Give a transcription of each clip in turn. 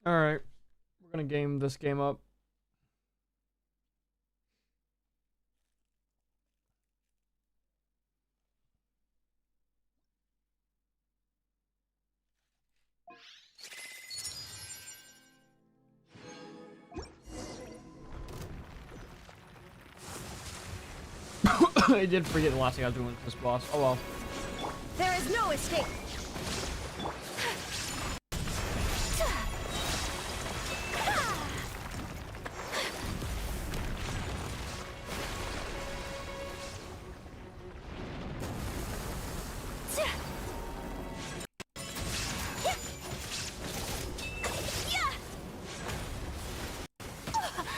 Alright, we're gonna game this game up. I did forget the last thing I was doing with this boss. Oh well. There is no escape.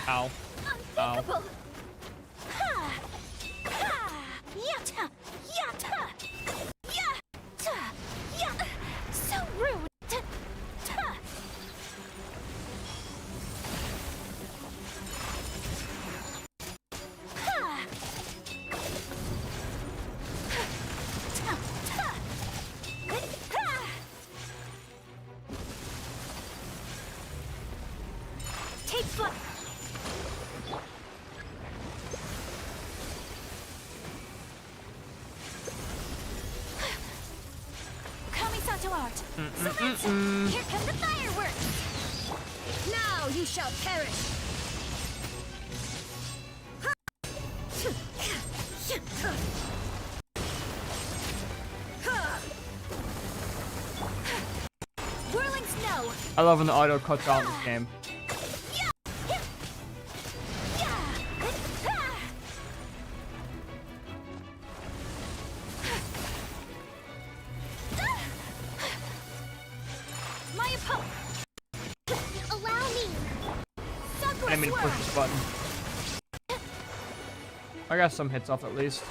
Ow. Ow. Unthinkable. Yatta! Yatta! Yatta! Yatta! So rude! Take flight! Kamisato art! Somatsu! Here come the fireworks! Now you shall perish! Whirling snow! I love when the auto cuts out in this game. My opponent! Allow me! I didn't mean to push this button. I got some hits off at least.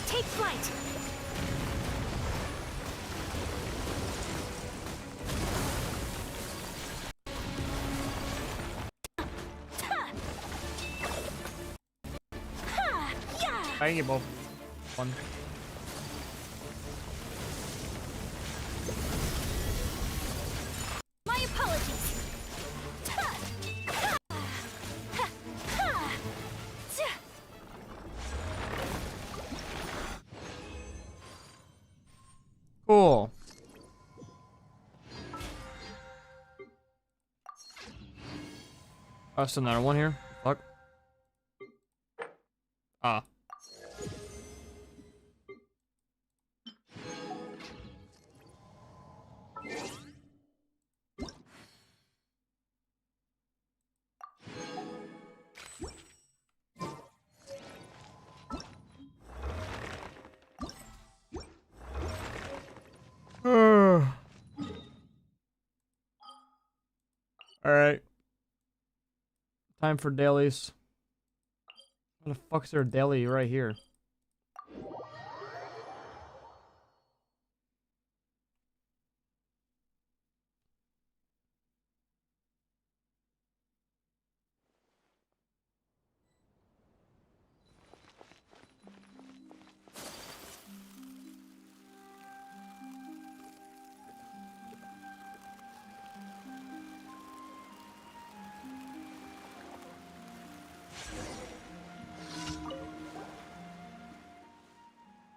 Take flight! I can get both. One. My apologies! Cool. Oh, still another one here. Fuck. Ah. Alright. Time for dailies. What the fuck's there a daily right here?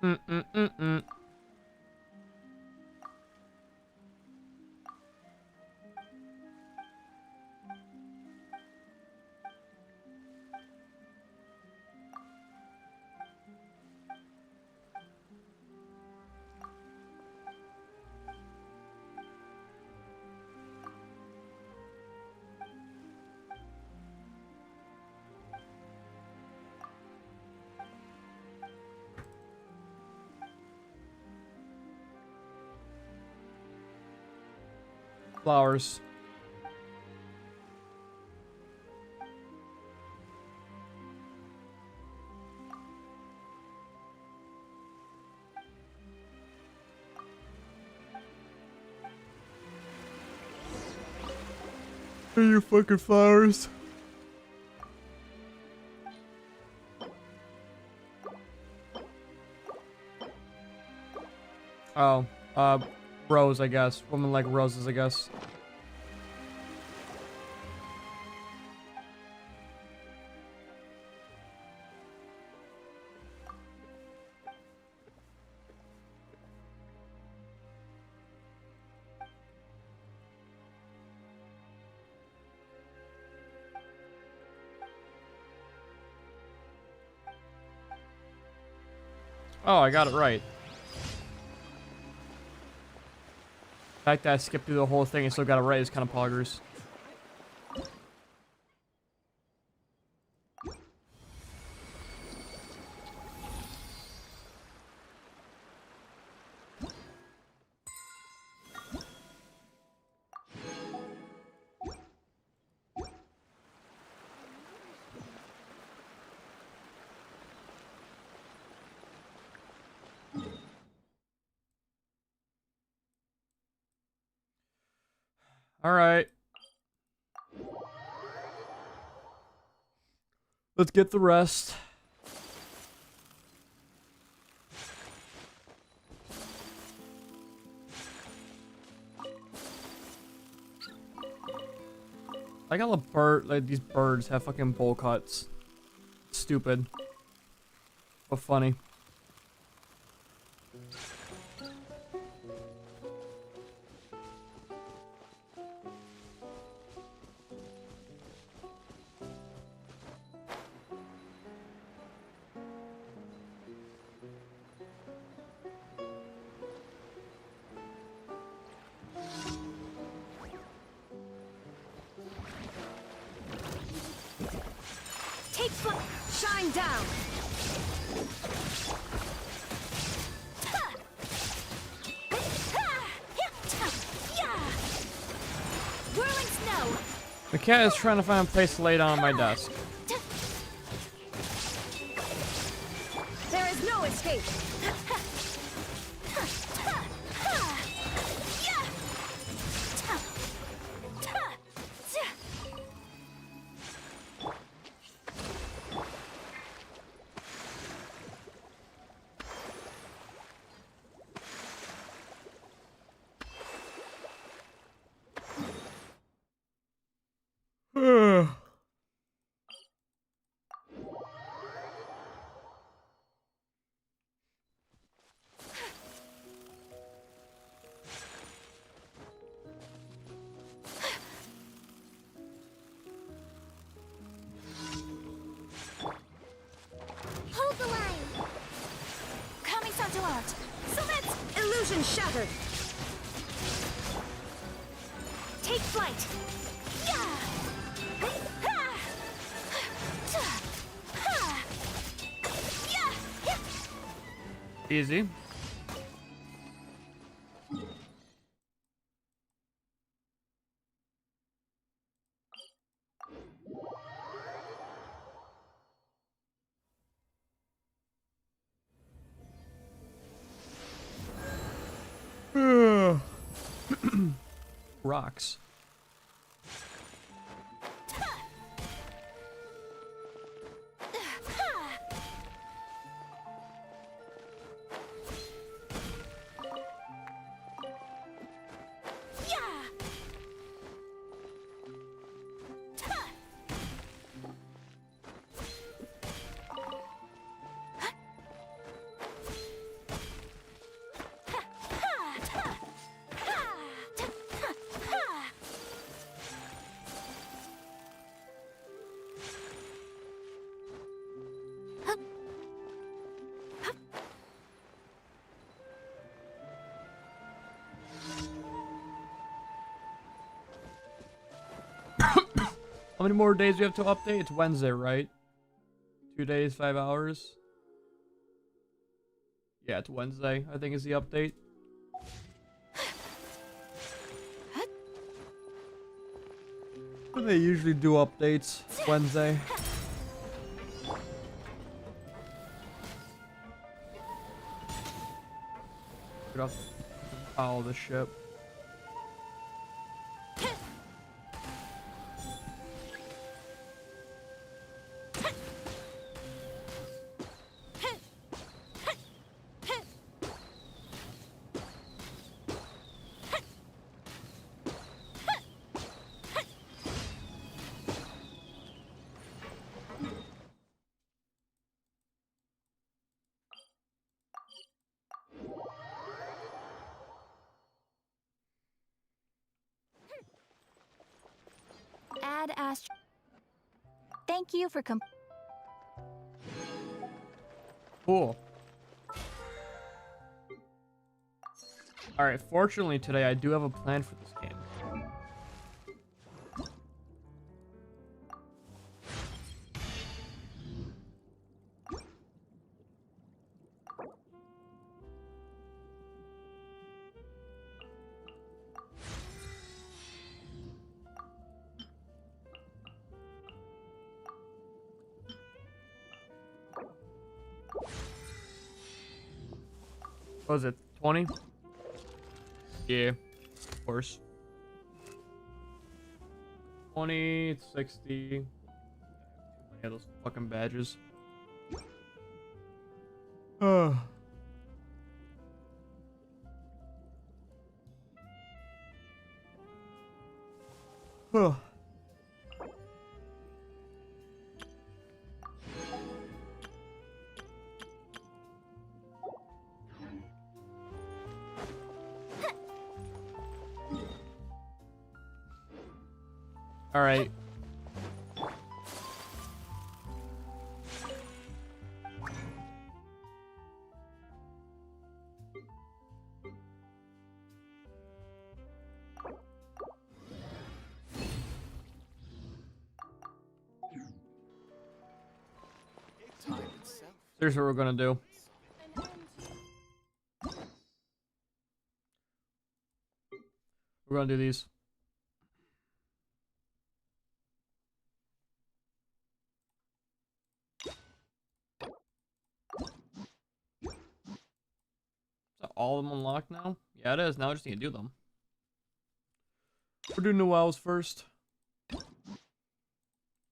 Mm-mm-mm-mm. Flowers. Are you fucking flowers? Oh, Rose, I guess. Women like roses, I guess. Oh, I got it right. The fact that I skipped through the whole thing and still got it right is kind of poggers. Alright. Let's get the rest. I got a bird, like these birds have fucking bowl cuts. Stupid. But funny. Take flight. Shine down. Whirling snow. The cat is trying to find a place to lay down on my desk. There is no escape. Hold the line. Coming to art. So let's illusion shattered. Take flight. Yeah. Easy. Rocks. How many more days do we have to update? It's Wednesday, right? 2 days, 5 hours? Yeah, it's Wednesday, I think is the update. When they usually do updates, Wednesday. Get off the pile of the ship. Ast. Thank you for Cool. Alright, fortunately today I do have a plan for this game. What was it? 20? Yeah, of course. 20, 60. Too many of those fucking badges. Oh. Oh. All right. Here's what we're gonna do. We're gonna do these. Is all of them unlocked now? Yeah, it is. Now I just need to do them. We're doing the wows first.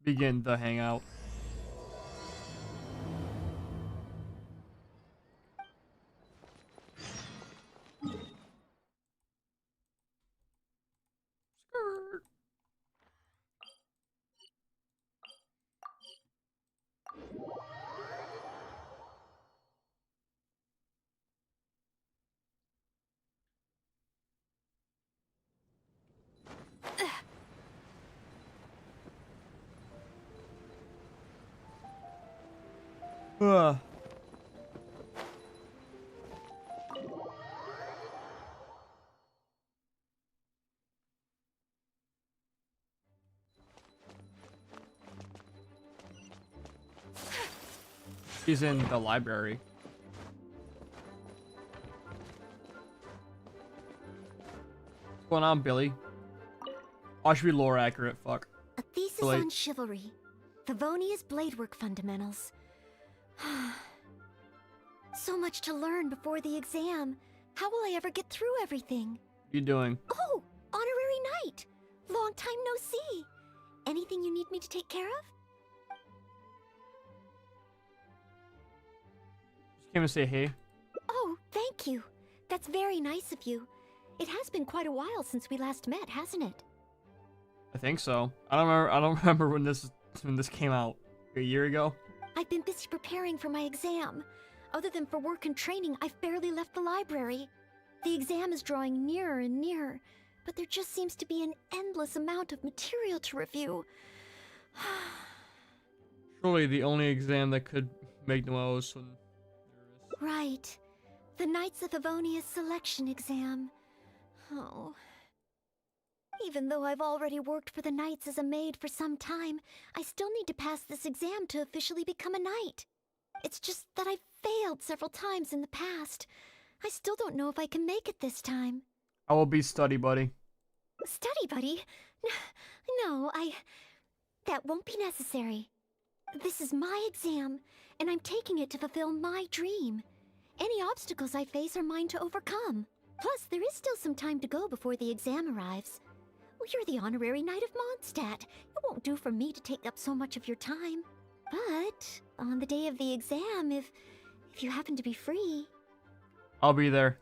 Begin the hangout. Skirt. Ugh. He's in the library. What's going on, Billy? Oh, I should be lore accurate. Fuck. A thesis Too late. on chivalry. Favonia's bladework fundamentals. So much to learn before the exam. How will I ever get through everything? What are you doing? Oh, honorary knight. Long time no see. Anything you need me to take care of? Just came to say hey. Oh, thank you. That's very nice of you. It has been quite a while since we last met, hasn't it? I think so. I don't remember when this came out. A year ago. I've been busy preparing for my exam. Other than for work and training, I've barely left the library. The exam is drawing nearer and nearer, but there just seems to be an endless amount of material to review. Surely the only exam that could make Noel's when there is. Right. The Knights of Favonia's selection exam. Oh. Even though I've already worked for the Knights as a maid for some time, I still need to pass this exam to officially become a knight. It's just that I've failed several times in the past. I still don't know if I can make it this time. I will be study buddy. Study buddy? No, that won't be necessary. This is my exam, and I'm taking it to fulfill my dream. Any obstacles I face are mine to overcome. Plus, there is still some time to go before the exam arrives. Well, you're the honorary knight of Mondstadt. It won't do for me to take up so much of your time. But on the day of the exam, if you happen to be free... I'll be there.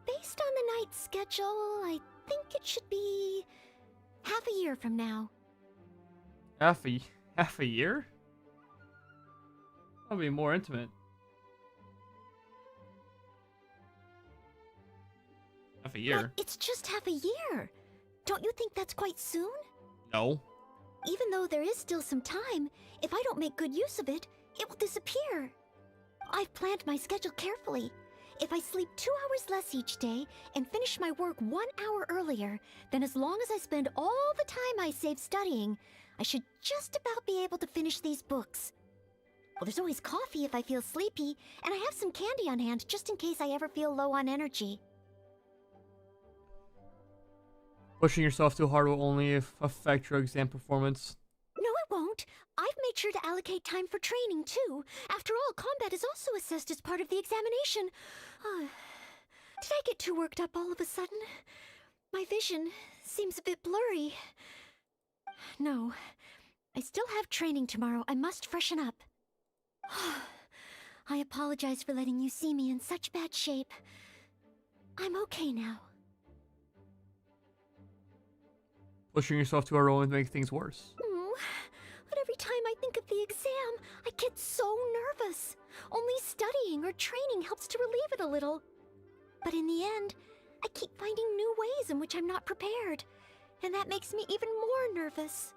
Based on the night's schedule, I think it should be half a year from now. Half a year? That'll be more intimate. Half a year? But it's just half a year. Don't you think that's quite soon? No. Even though there is still some time, if I don't make good use of it, it will disappear. I've planned my schedule carefully. If I sleep 2 hours less each day and finish my work 1 hour earlier, then as long as I spend all the time I save studying, I should just about be able to finish these books. Well, there's always coffee if I feel sleepy, and I have some candy on hand just in case I ever feel low on energy. Pushing yourself too hard will only affect your exam performance. No, it won't. I've made sure to allocate time for training, too. After all, combat is also assessed as part of the examination. Did I get too worked up all of a sudden? My vision seems a bit blurry. No, I still have training tomorrow. I must freshen up. I apologize for letting you see me in such bad shape. I'm okay now. Pushing yourself too hard will only make things worse. But every time I think of the exam, I get so nervous. Only studying or training helps to relieve it a little. But in the end, I keep finding new ways in which I'm not prepared. And that makes me even more nervous.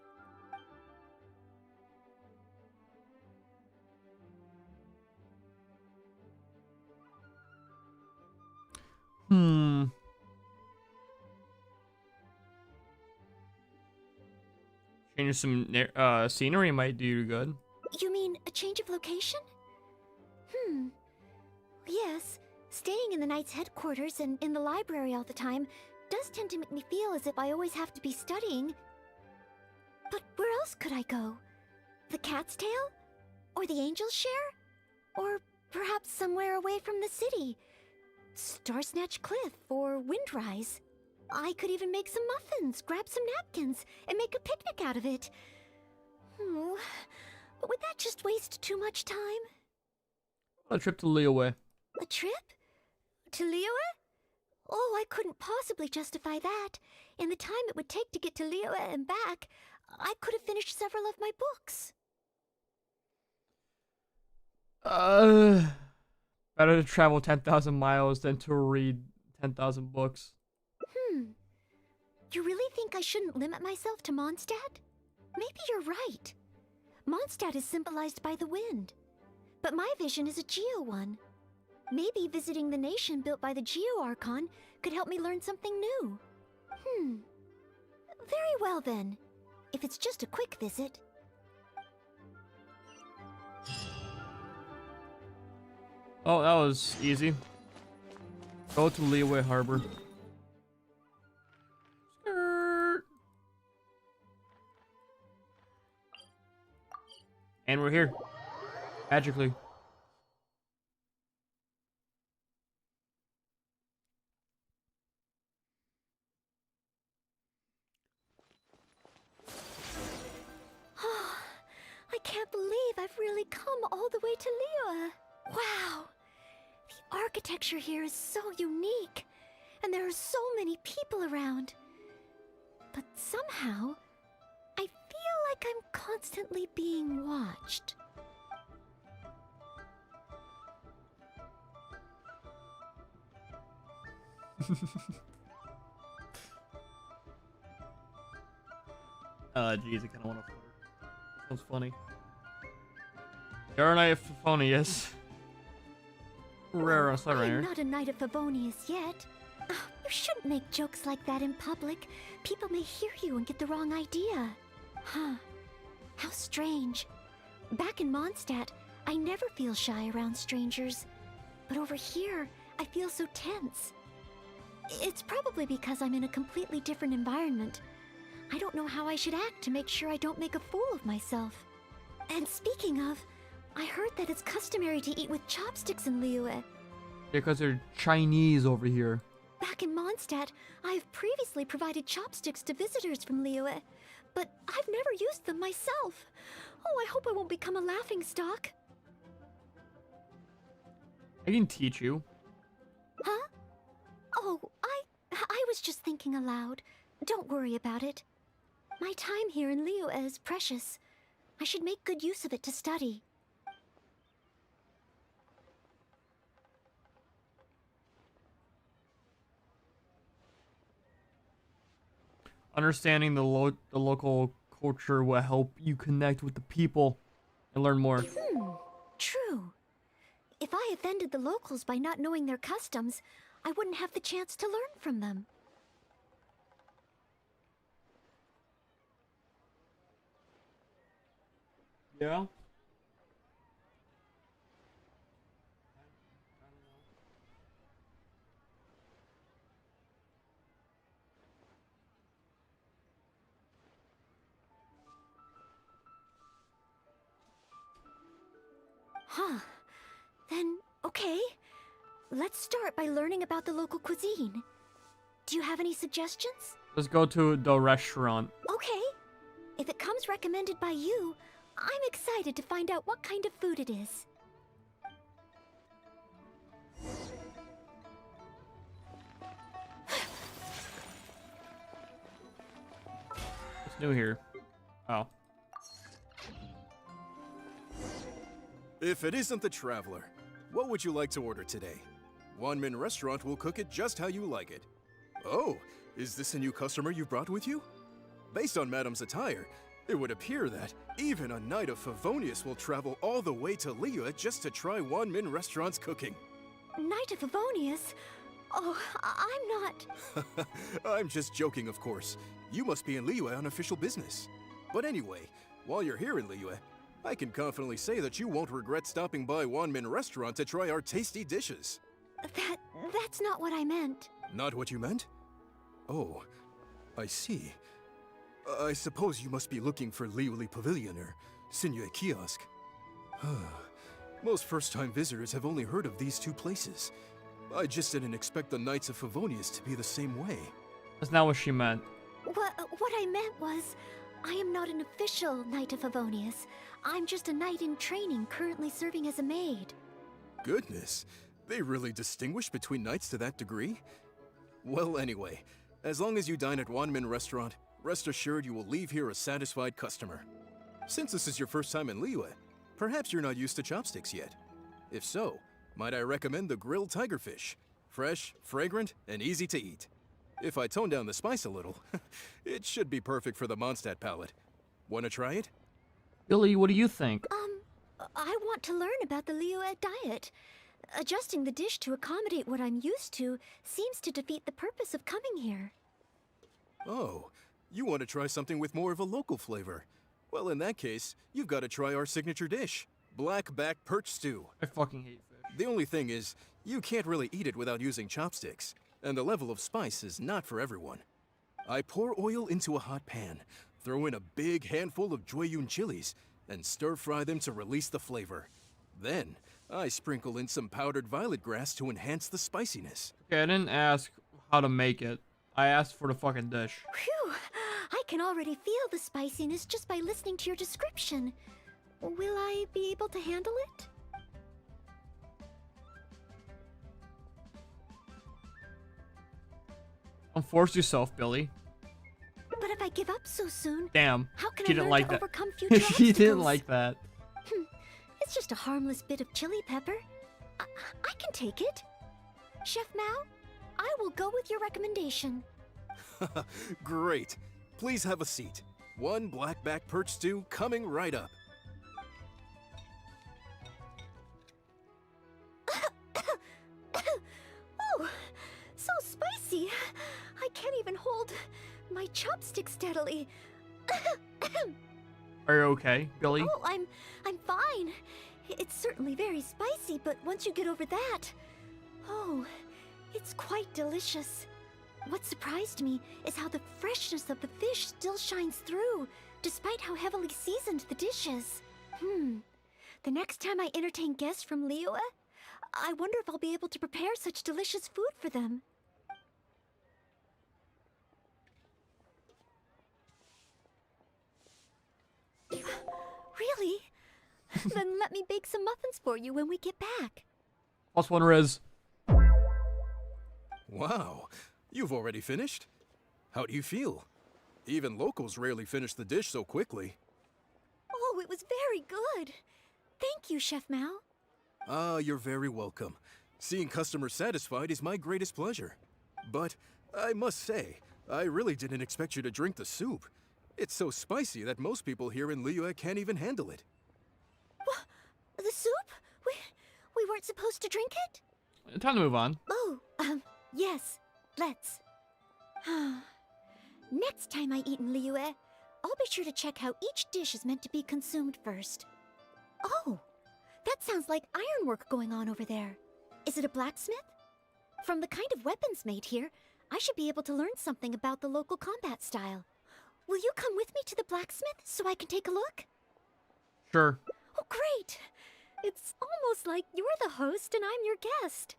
Changing some scenery might do you good. You mean a change of location? Yes, staying in the Knight's headquarters and in the library all the time does tend to make me feel as if I always have to be studying. But where else could I go? The Cat's Tail? Or the Angel's Share? Or perhaps somewhere away from the city? Starsnatch Cliff or Windrise? I could even make some muffins, grab some napkins, and make a picnic out of it. But would that just waste too much time? A trip to Liyue. A trip? To Liyue? Oh, I couldn't possibly justify that. In the time it would take to get to Liyue and back, I could have finished several of my books. Better to travel 10,000 miles than to read 10,000 books. You really think I shouldn't limit myself to Mondstadt? Maybe you're right. Mondstadt is symbolized by the wind. But my vision is a Geo one. Maybe visiting the nation built by the Geo Archon could help me learn something new. Very well then. If it's just a quick visit. Oh, that was easy. Go to Liyue Harbor. Skirt. And we're here. Magically. I can't believe I've really come all the way to Liyue. Wow! The architecture here is so unique, and there are so many people around. But somehow, I feel like I'm constantly being watched. Jeez, I kind of want to flirt. Sounds funny. You're a knight of Favonius. Rare on I'm not a knight of Favonius yet. You shouldn't make jokes like that in public. People may hear you and get the wrong idea. How strange. Back in Mondstadt, I never feel shy around strangers. But over here, I feel so tense. It's probably because I'm in a completely different environment. I don't know how I should act to make sure I don't make a fool of myself. And speaking of, I heard that it's customary to eat with chopsticks in Liyue. Because they're Chinese over here. Back in Mondstadt, I've previously provided chopsticks to visitors from Liyue, but I've never used them myself. Oh, I hope I won't become a laughingstock. I can teach you. Huh? Oh, I was just thinking aloud. Don't worry about it. My time here in Liyue is precious. I should make good use of it to study. Understanding the local culture will help you connect with the people and learn more. True. If I offended the locals by not knowing their customs, I wouldn't have the chance to learn from them. Yeah. Huh. Then, okay. Let's start by learning about the local cuisine. Do you have any suggestions? Let's go to the restaurant. Okay. If it comes recommended by you, I'm excited to find out what kind of food it is. What's new here? Oh. If it isn't the Traveler, what would you like to order today? Wanmin Restaurant will cook it just how you like it. Oh, is this a new customer you brought with you? Based on Madame's attire, it would appear that even a Knight of Favonius will travel all the way to Liyue just to try Wanmin Restaurant's cooking. Knight of Favonius? Oh, I'm not... I'm just joking, of course. You must be in Liyue on official business. But anyway, while you're here in Liyue, I can confidently say that you won't regret stopping by Wanmin Restaurant to try our tasty dishes. That's not what I meant. Not what you meant? Oh, I see. I suppose you must be looking for Liyue Pavilion or Sinye Kiosk. Most first-time visitors have only heard of these two places. I just didn't expect the Knights of Favonius to be the same way. That's not what she meant. What I meant was, I am not an official Knight of Favonius. I'm just a knight in training currently serving as a maid. Goodness, they really distinguish between knights to that degree? Well, anyway, as long as you dine at Wanmin Restaurant, rest assured you will leave here a satisfied customer. Since this is your first time in Liyue, perhaps you're not used to chopsticks yet. If so, might I recommend the grilled tigerfish? Fresh, fragrant, and easy to eat. If I tone down the spice a little, it should be perfect for the Mondstadt palate. Wanna try it? Billy, what do you think? I want to learn about the Liyue diet. Adjusting the dish to accommodate what I'm used to seems to defeat the purpose of coming here. Oh, you want to try something with more of a local flavor. Well, in that case, you've got to try our signature dish, black back perch stew. I fucking hate fish. The only thing is, you can't really eat it without using chopsticks, and the level of spice is not for everyone. I pour oil into a hot pan, throw in a big handful of Jueyun chilies, and stir-fry them to release the flavor. Then, I sprinkle in some powdered violet grass to enhance the spiciness. Okay, I didn't ask how to make it. I asked for the fucking dish. Phew! I can already feel the spiciness just by listening to your description. Will I be able to handle it? Don't force yourself, Billy. But if I give up so soon, Damn. how can She I didn't learn like to that. overcome future obstacles? She didn't like that. It's just a harmless bit of chili pepper. I can take it. Chef Mao, I will go with your recommendation. Great. Please have a seat. One blackback perch stew coming right up. Oh, so spicy. I can't even hold my chopstick steadily. Are you okay, Billy? Oh, I'm fine. It's certainly very spicy, but once you get over that, oh, it's quite delicious. What surprised me is how the freshness of the fish still shines through, despite how heavily seasoned the dish is. The next time I entertain guests from Liyue, I wonder if I'll be able to prepare such delicious food for them. Really? Then let me bake some muffins for you when we get back. Plus one Riz. Wow, you've already finished? How do you feel? Even locals rarely finish the dish so quickly. Oh, it was very good. Thank you, Chef Mao. Ah, you're very welcome. Seeing customers satisfied is my greatest pleasure. But I must say, I really didn't expect you to drink the soup. It's so spicy that most people here in Liyue can't even handle it. What? The soup? We weren't supposed to drink it? Time to move on. Oh, yes. Let's. Next time I eat in Liyue, I'll be sure to check how each dish is meant to be consumed first. Oh, that sounds like ironwork going on over there. Is it a blacksmith? From the kind of weapons made here, I should be able to learn something about the local combat style. Will you come with me to the blacksmith so I can take a look? Sure. Oh, great! It's almost like you're the host and I'm your guest.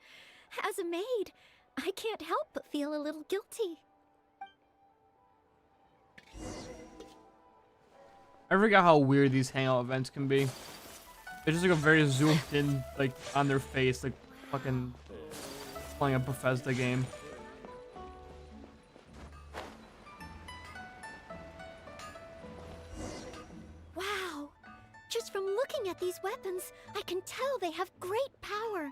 As a maid, I can't help but feel a little guilty. I forgot how weird these hangout events can be. It's just like a very zoomed in, like, on their face, like fucking playing a Bethesda game. Wow! Just from looking at these weapons, I can tell they have great power.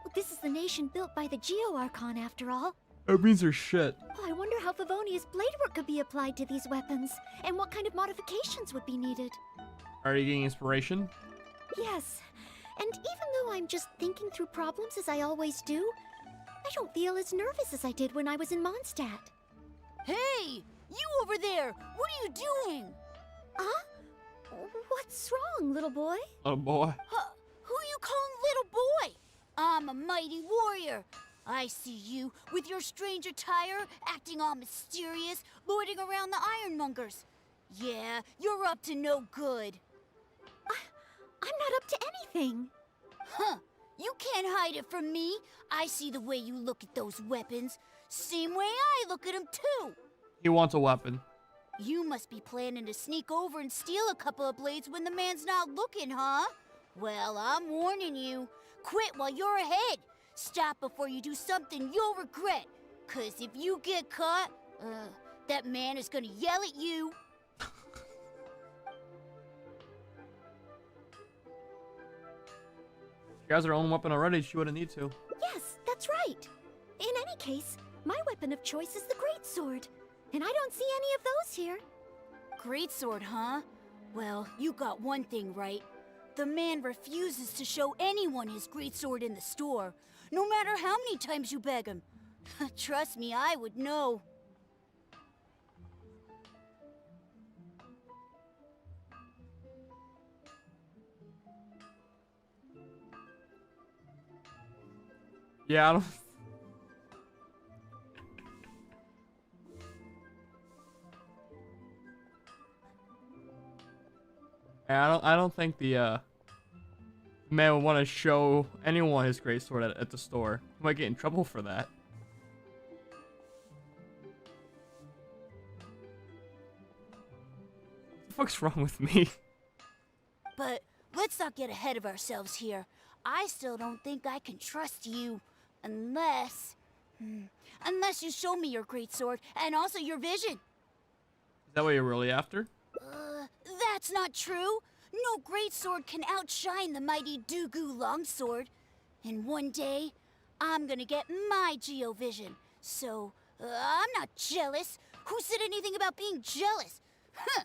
Well, this is the nation built by the Geo-Archon, after all. That means they're shit. Oh, I wonder how Favonia's blade work could be applied to these weapons, and what kind of modifications would be needed. Are you getting inspiration? Yes, and even though I'm just thinking through problems as I always do, I don't feel as nervous as I did when I was in Mondstadt. Hey! You over there! What are you doing? Huh? What's wrong, little boy? Oh boy. Who you calling little boy? I'm a mighty warrior. I see you with your strange attire, acting all mysterious, lording around the ironmongers. Yeah, you're up to no good. I'm not up to anything. Huh. You can't hide it from me. I see the way you look at those weapons. Same way I look at them, too. He wants a weapon. You must be planning to sneak over and steal a couple of blades when the man's not looking, huh? Well, I'm warning you. Quit while you're ahead. Stop before you do something you'll regret. 'Cause if you get caught, that man is gonna yell at you. She has her own weapon already. She wouldn't need to. Yes, that's right. In any case, my weapon of choice is the greatsword, and I don't see any of those here. Greatsword, huh? Well, you got one thing right. The man refuses to show anyone his greatsword in the store, no matter how many times you beg him. Trust me, I would know. Yeah, I don't. Yeah, I don't think the man would want to show anyone his greatsword at the store. He might get in trouble for that. What the fuck's wrong with me? But let's not get ahead of ourselves here. I still don't think I can trust you. Unless you show me your greatsword and also your vision. Is that what you're really after? That's not true. No greatsword can outshine the mighty Dugu longsword. And one day, I'm gonna get my Geovision. So, I'm not jealous. Who said anything about being jealous? Huh.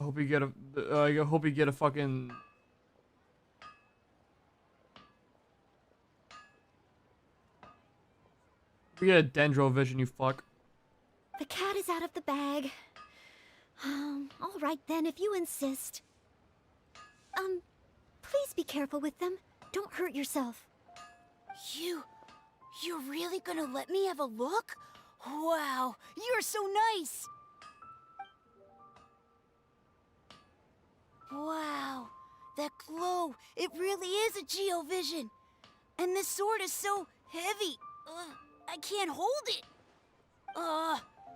I hope you get a. I hope you get a fucking. You get a Dendro vision, you fuck. The cat is out of the bag. All right then, if you insist. Please be careful with them. Don't hurt yourself. You're really gonna let me have a look? Wow, you're so nice! Wow, that glow, it really is a Geovision. And this sword is so heavy, I can't hold it.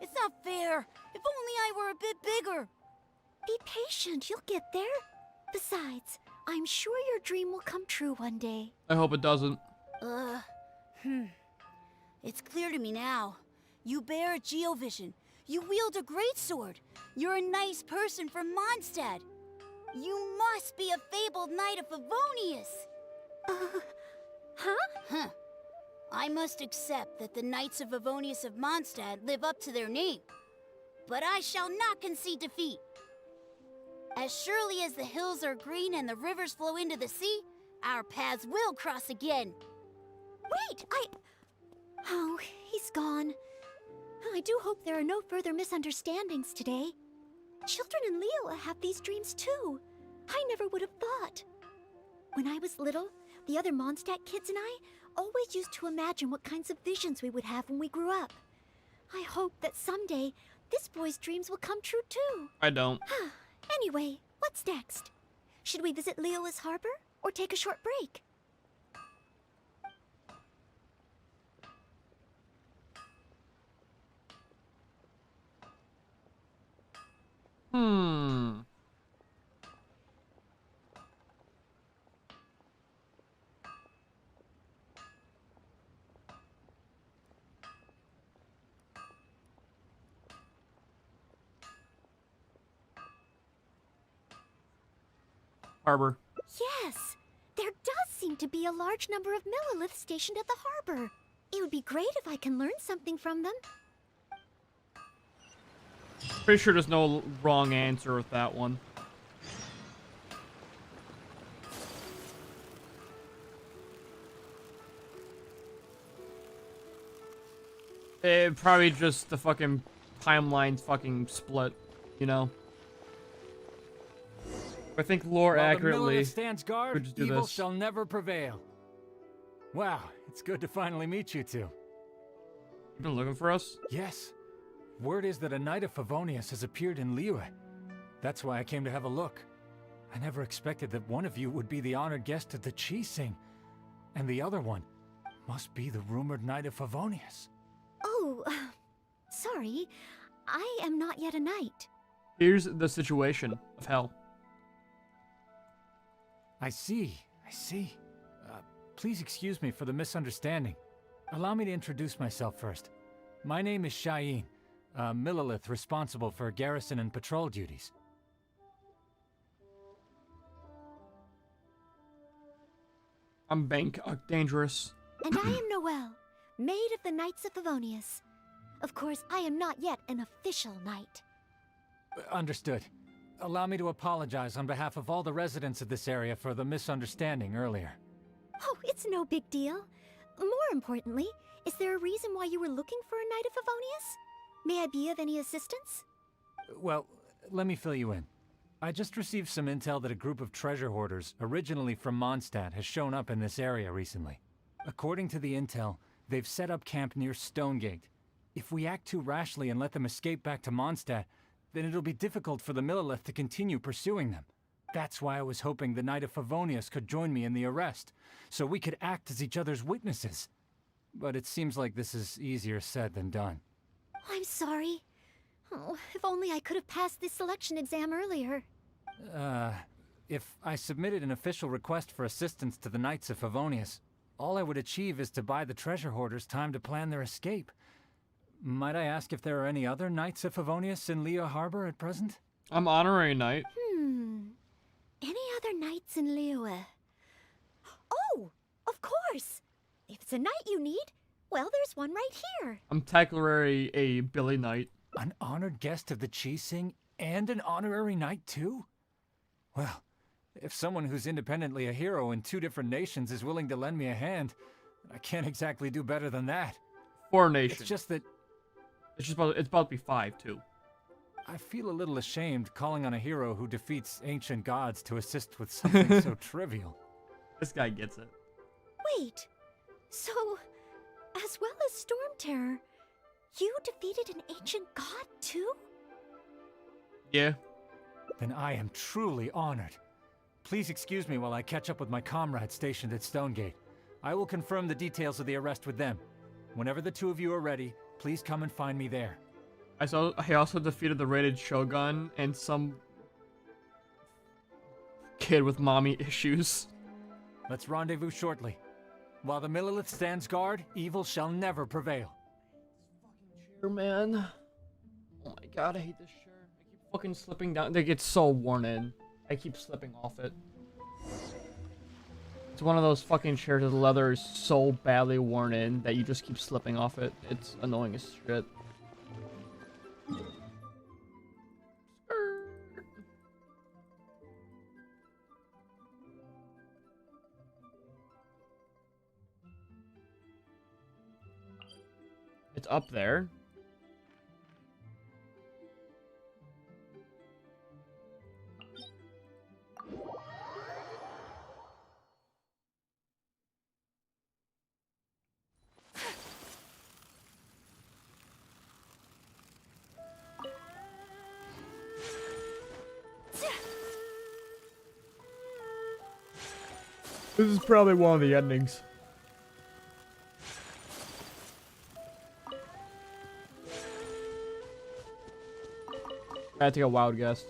It's not fair. If only I were a bit bigger. Be patient, you'll get there. Besides, I'm sure your dream will come true one day. I hope it doesn't. It's clear to me now. You bear a Geovision. You wield a greatsword. You're a nice person from Mondstadt. You must be a fabled knight of Favonius. Huh? I must accept that the Knights of Favonius of Mondstadt live up to their name. but I shall not concede defeat. As surely as the hills are green and the rivers flow into the sea, our paths will cross again. Wait, Oh, he's gone. I do hope there are no further misunderstandings today. Children in Leo have these dreams too. I never would have thought. When I was little, the other Mondstadt kids and I always used to imagine what kinds of visions we would have when we grew up. I hope that someday this boy's dreams will come true too. I don't. Anyway, what's next? Should we visit Leola's harbor or take a short break? Harbor. Yes, there does seem to be a large number of Milliliths stationed at the harbor. It would be great if I can learn something from them. Pretty sure there's no wrong answer with that one. Probably just the fucking timeline's fucking split, you know? I think lore While accurately. the Millilith stands guard, could just do evil this. shall never prevail. Wow, it's good to finally meet you two. You been looking for us? Yes. Word is that a knight of Favonius has appeared in Liyue. That's why I came to have a look. I never expected that one of you would be the honored guest at the Chi-Sing. And the other one must be the rumored knight of Favonius. Oh, sorry. I am not yet a knight. Here's the situation of hell. I see. Please excuse me for the misunderstanding. Allow me to introduce myself first. My name is Cheyenne, a Millilith responsible for garrison and patrol duties. I'm dangerous. And I am Noelle, maid of the Knights of Favonius. Of course, I am not yet an official knight. Understood. Allow me to apologize on behalf of all the residents of this area for the misunderstanding earlier. Oh, it's no big deal. More importantly, is there a reason why you were looking for a Knight of Favonius? May I be of any assistance? Well, let me fill you in. I just received some intel that a group of treasure hoarders, originally from Mondstadt, has shown up in this area recently. According to the intel, they've set up camp near Stonegate. If we act too rashly and let them escape back to Mondstadt, then it'll be difficult for the Millilith to continue pursuing them. That's why I was hoping the Knight of Favonius could join me in the arrest, so we could act as each other's witnesses. But it seems like this is easier said than done. I'm sorry. Oh, if only I could have passed this selection exam earlier. If I submitted an official request for assistance to the Knights of Favonius, all I would achieve is to buy the treasure hoarders time to plan their escape. Might I ask if there are any other Knights of Favonius in Liyue Harbor at present? I'm honorary knight. Any other knights in Liyue? Oh, of course! If it's a knight you need, well, there's one right here. I'm technically a Billy Knight. An honored guest of the Chi-Sing and an honorary knight too? Well, if someone who's independently a hero in two different nations is willing to lend me a hand, I can't exactly do better than that. 4 nations. It's just that It's about to be 5 too. I feel a little ashamed calling on a hero who defeats ancient gods to assist with something so trivial. This guy gets it. Wait, so, as well as Storm Terror, you defeated an ancient god too? Yeah. Then I am truly honored. Please excuse me while I catch up with my comrades stationed at Stonegate. I will confirm the details of the arrest with them. Whenever the two of you are ready, please come and find me there. I also defeated the rated Shogun and some kid with mommy issues. Let's rendezvous shortly. While the Millilith stands guard, evil shall never prevail. Chair, man. Oh my god, I hate this shirt. I keep fucking slipping down. They get so worn in. I keep slipping off it. It's one of those fucking chairs that the leather is so badly worn in that you just keep slipping off it. It's annoying as shit. It's up there. This is probably one of the endings. I take a wild guess.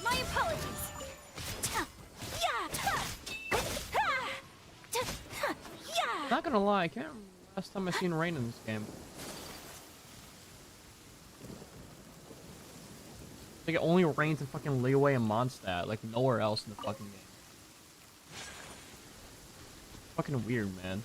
My apologies. Not gonna lie, I can't remember last time I seen rain in this game. Like it only rains in fucking Leeway and Mondstadt, like nowhere else in the fucking game. Fucking weird, man.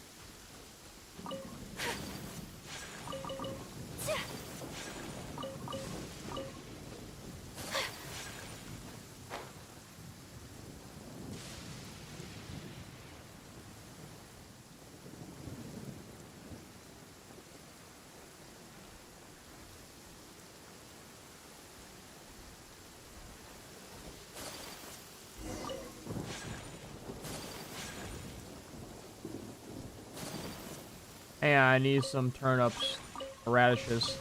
Hey, I need some turnips, radishes.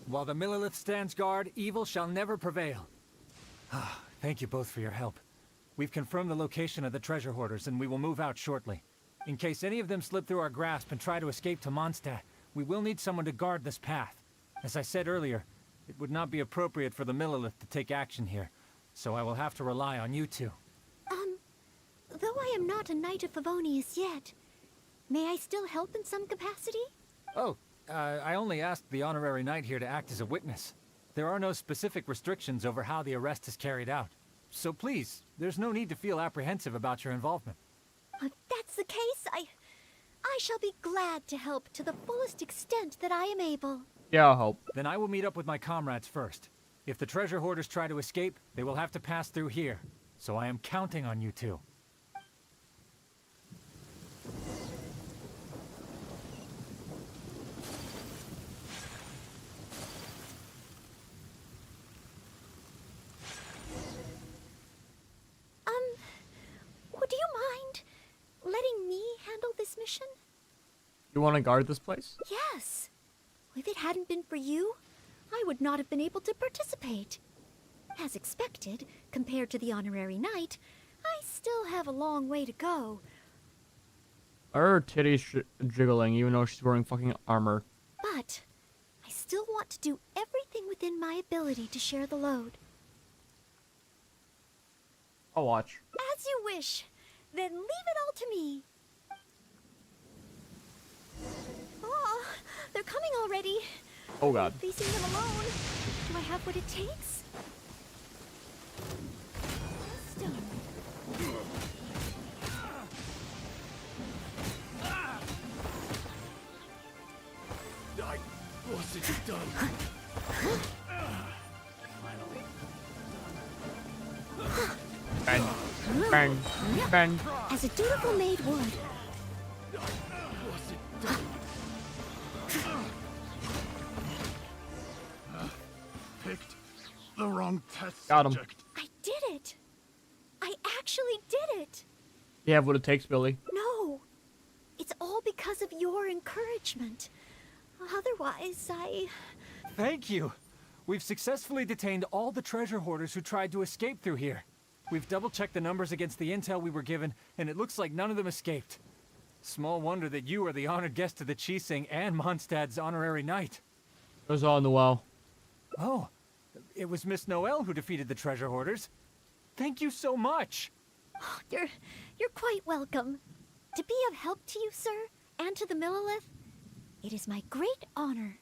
While the Millilith stands guard, evil shall never prevail. Thank you both for your help. We've confirmed the location of the treasure hoarders, and we will move out shortly. In case any of them slip through our grasp and try to escape to Mondstadt, we will need someone to guard this path. As I said earlier, it would not be appropriate for the Millilith to take action here, so I will have to rely on you two. Though I am not a Knight of Favonius yet, may I still help in some capacity? Oh, I only asked the honorary knight here to act as a witness. There are no specific restrictions over how the arrest is carried out. So please, there's no need to feel apprehensive about your involvement. If that's the case, I shall be glad to help to the fullest extent that I am able. Yeah, I'll help. Then I will meet up with my comrades first. If the treasure hoarders try to escape, they will have to pass through here. So I am counting on you two. Would you mind letting me handle this mission? You want to guard this place? Yes. If it hadn't been for you, I would not have been able to participate. As expected, compared to the honorary knight, I still have a long way to go. Her titties jiggling even though she's wearing fucking armor. But I still want to do everything within my ability to share the load. I'll watch. As you wish. Then leave it all to me. Oh, they're coming already. Oh god. Facing them alone. Do I have what it takes? Stone. What's it done? Bang. Bang. Bang. As a dutiful maid would. Picked the wrong test Got him. subject. I did it. I actually did it. You have what it takes, Billy. No. It's all because of your encouragement. Otherwise, Thank you! We've successfully detained all the treasure hoarders who tried to escape through here. We've double-checked the numbers against the intel we were given, and it looks like none of them escaped. Small wonder that you are the honored guest of the Chising and Mondstadt's honorary knight. It was all in the well. Oh, it was Miss Noel who defeated the treasure hoarders. Thank you so much! you're quite welcome. To be of help to you, sir, and to the Millilith, it is my great honor.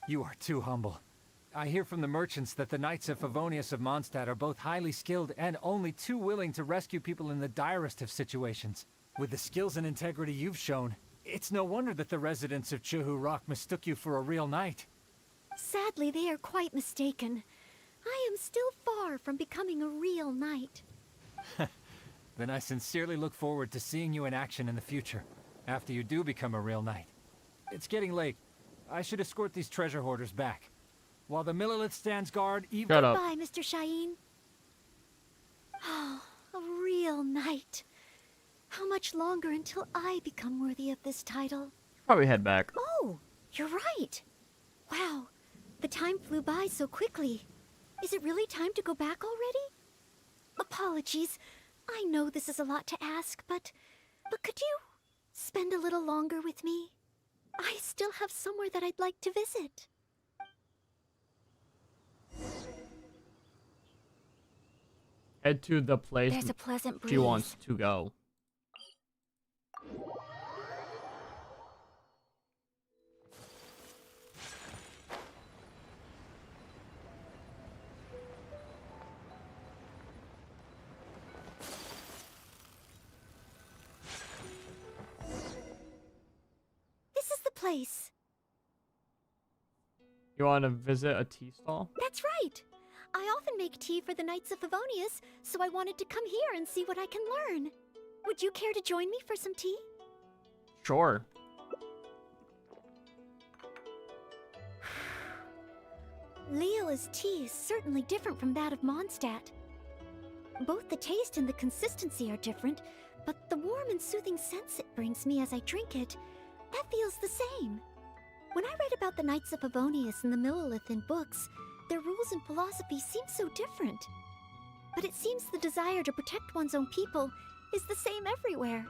You are too humble. I hear from the merchants that the Knights of Favonius of Mondstadt are both highly skilled and only too willing to rescue people in the direst of situations. With the skills and integrity you've shown, it's no wonder that the residents of Chuhu Rock mistook you for a real knight. Sadly, they are quite mistaken. I am still far from becoming a real knight. Then I sincerely look forward to seeing you in action in the future, after you do become a real knight. It's getting late. I should escort these treasure hoarders back. While the Millilith stands guard, even— Shut up. Bye, Mr. Shaheen. Oh, a real knight. How much longer until I become worthy of this title? Probably head back. Oh, you're right. Wow, the time flew by so quickly. Is it really time to go back already? Apologies. I know this is a lot to ask, but could you spend a little longer with me? I still have somewhere that I'd like to visit. Head to the place There's a pleasant breeze. she wants to go. This is the place. You want to visit a tea stall? That's right. I often make tea for the Knights of Favonius, so I wanted to come here and see what I can learn. Would you care to join me for some tea? Sure. Leola's tea is certainly different from that of Mondstadt. Both the taste and the consistency are different, but the warm and soothing sense it brings me as I drink it, that feels the same. When I read about the Knights of Favonius and the Millilith in books, their rules and philosophy seem so different. But it seems the desire to protect one's own people is the same everywhere.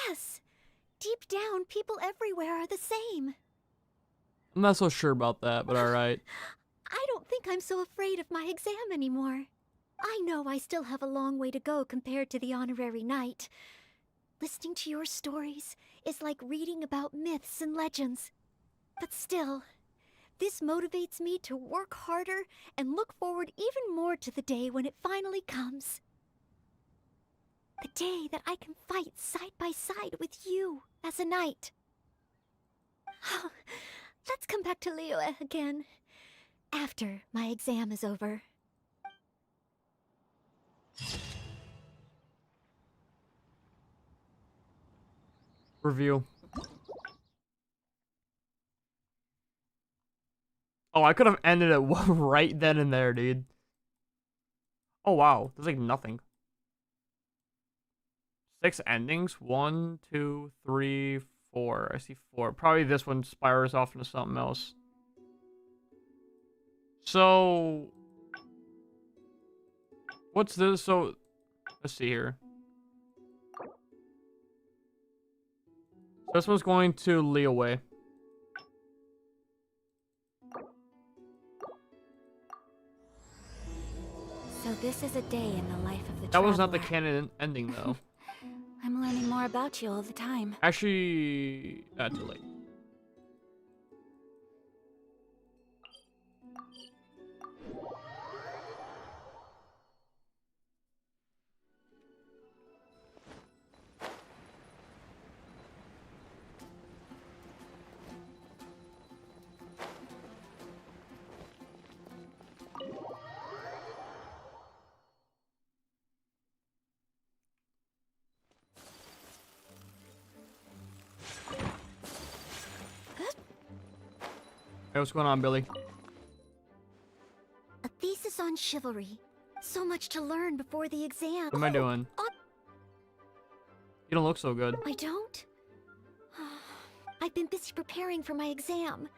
Yes! Deep down, people everywhere are the same. I'm not so sure about that, but alright. I don't think I'm so afraid of my exam anymore. I know I still have a long way to go compared to the honorary knight. Listening to your stories is like reading about myths and legends. But still, this motivates me to work harder and look forward even more to the day when it finally comes. The day that I can fight side by side with you as a knight. Let's come back to Liyue again, after my exam is over. Review. Oh, I could have ended it right then and there, dude. Oh, wow. There's like nothing. 6 endings? 1, 2, 3, 4. I see 4. Probably this one spirals off into something else. So... what's this? So... let's see here. This one's going to Liyue. So this is a day in the life of the That was not the traveler. canon ending, though. I'm learning more about you all the time. Actually... too late. Hey, what's going on, Billy? A thesis on chivalry. So much to learn before the exam. What am I doing? You don't look so good. I don't? I've been busy preparing for my exam.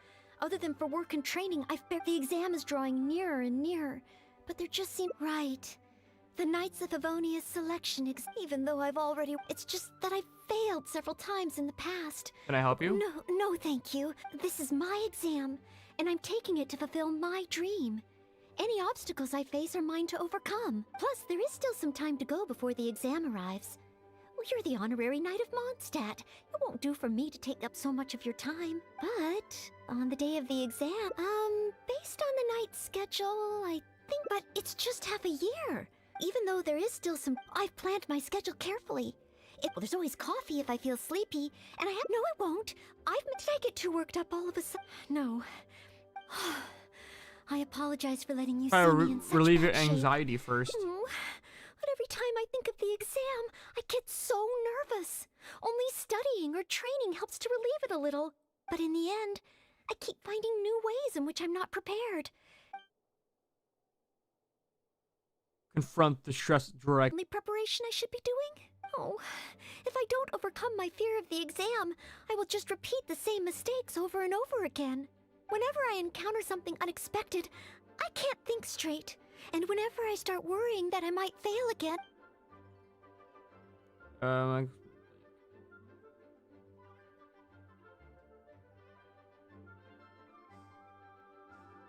Other than for work and training, the exam is drawing nearer and nearer. But there just seemed right. The Knights of Favonius selection even though I've already... It's just that I've failed several times in the past. Can I help you? No, thank you. This is my exam, and I'm taking it to fulfill my dream. Any obstacles I face are mine to overcome. Plus, there is still some time to go before the exam arrives. Well, you're the honorary knight of Mondstadt. It won't do for me to take up so much of your time. But on the day of the exam, based on the knight's schedule, I think, but it's just half a year. Even though there is still some, I've planned my schedule carefully. Well, there's always coffee if I feel sleepy, and no, it won't. Did I get too worked up all of a sudden? No. I apologize for letting you see me in such relieve your bad shape. anxiety first. But every time I think of the exam, I get so nervous. Only studying or training helps to relieve it a little. But in the end, I keep finding new ways in which I'm not prepared. Confront the stress direct. Only preparation I should be doing? Oh, if I don't overcome my fear of the exam, I will just repeat the same mistakes over and over again. Whenever I encounter something unexpected, I can't think straight. And whenever I start worrying that I might fail again...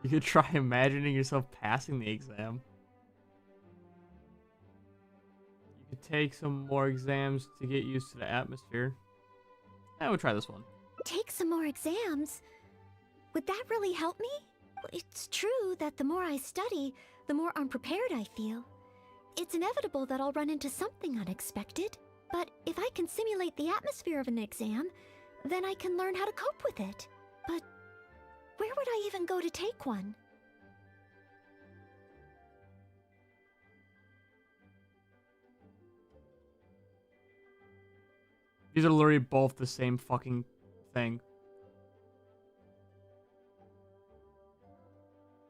You could try imagining yourself passing the exam. You could take some more exams to get used to the atmosphere. I would try this one. Take some more exams? Would that really help me? It's true that the more I study, the more unprepared I feel. It's inevitable that I'll run into something unexpected. But if I can simulate the atmosphere of an exam, then I can learn how to cope with it. But where would I even go to take one? These are literally both the same fucking thing.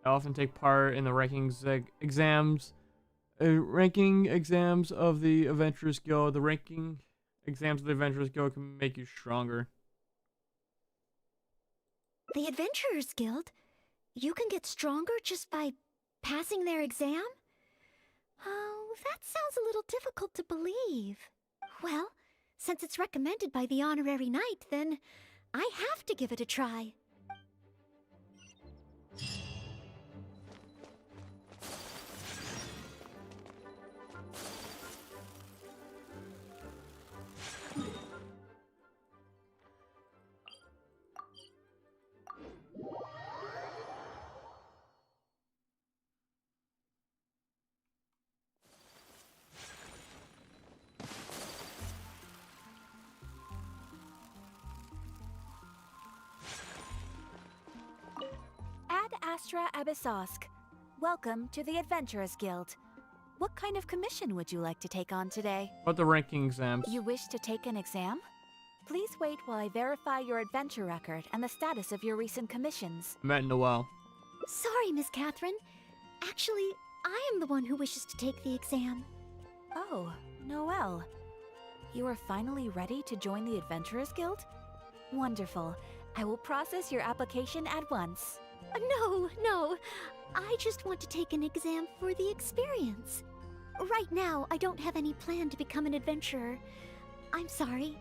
I often take part in the exams of the Adventurers Guild. The ranking exams of the Adventurers Guild can make you stronger. The Adventurers Guild? You can get stronger just by passing their exam? Oh, that sounds a little difficult to believe. Well, since it's recommended by the honorary knight, then I have to give it a try. Ad Astra Abyssosk. Welcome to the Adventurers Guild. What kind of commission would you like to take on today? What the ranking exams? You wish to take an exam? Please wait while I verify your adventure record and the status of your recent commissions. Met Noel. Sorry, Miss Catherine. Actually, I am the one who wishes to take the exam. Oh, Noelle. You are finally ready to join the Adventurers Guild? Wonderful. I will process your application at once. No. I just want to take an exam for the experience. Right now, I don't have any plan to become an adventurer. I'm sorry.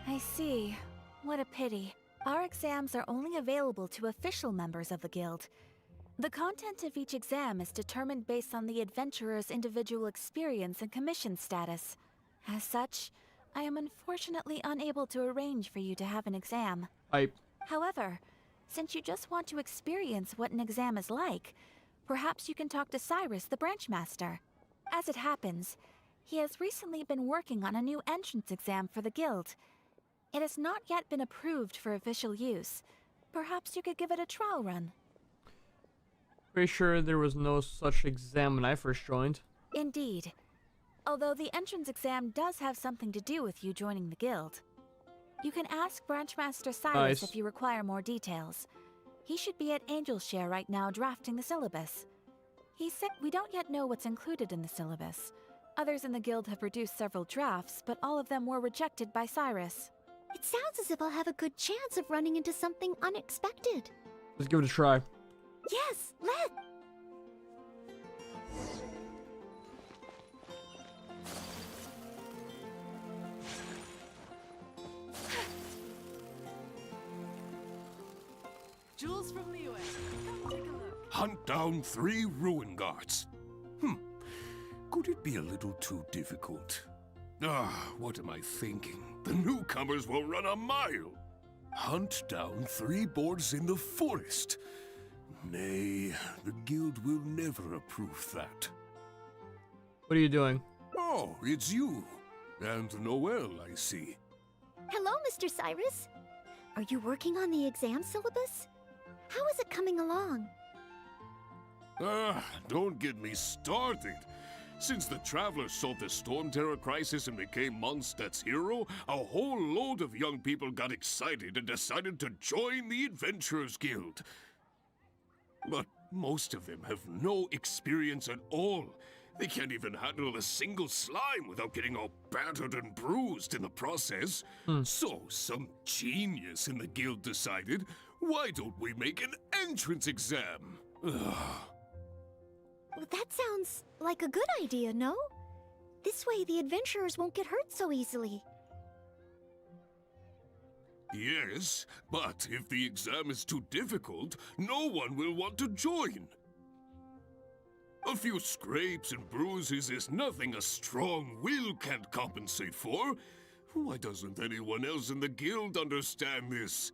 I see. What a pity. Our exams are only available to official members of the guild. The content of each exam is determined based on the adventurer's individual experience and commission status. As such, I am unfortunately unable to arrange for you to have an exam. However, since you just want to experience what an exam is like, perhaps you can talk to Cyrus, the branch master. As it happens, he has recently been working on a new entrance exam for the guild. It has not yet been approved for official use. Perhaps you could give it a trial run. Pretty sure there was no such exam when I first joined. Indeed. Although the entrance exam does have something to do with you joining the guild. You can ask Branchmaster Cyrus if you require more details. He should be at Angel's Share right now drafting the syllabus. He said we don't yet know what's included in the syllabus. Others in the guild have produced several drafts, but all of them were rejected by Cyrus. It sounds as if I'll have a good chance of running into something unexpected. Let's give it a try. Yes, let's! Jules from Liyue. Come take a look. Hunt down 3 ruin guards. Could it be a little too difficult? What am I thinking? The newcomers will run a mile. Hunt down 3 boars in the forest. Nay, the guild will never approve that. What are you doing? Oh, it's you. And Noel, I see. Hello, Mr. Cyrus. Are you working on the exam syllabus? How is it coming along? Don't get me started. Since the Traveler solved the Storm Terror crisis and became Mondstadt's hero, a whole load of young people got excited and decided to join the Adventurers Guild. But most of them have no experience at all. They can't even handle a single slime without getting all battered and bruised in the process. So some genius in the guild decided, why don't we make an entrance exam? Well, that sounds like a good idea, no? This way the adventurers won't get hurt so easily. Yes, but if the exam is too difficult, no one will want to join. A few scrapes and bruises is nothing a strong will can't compensate for. Why doesn't anyone else in the guild understand this?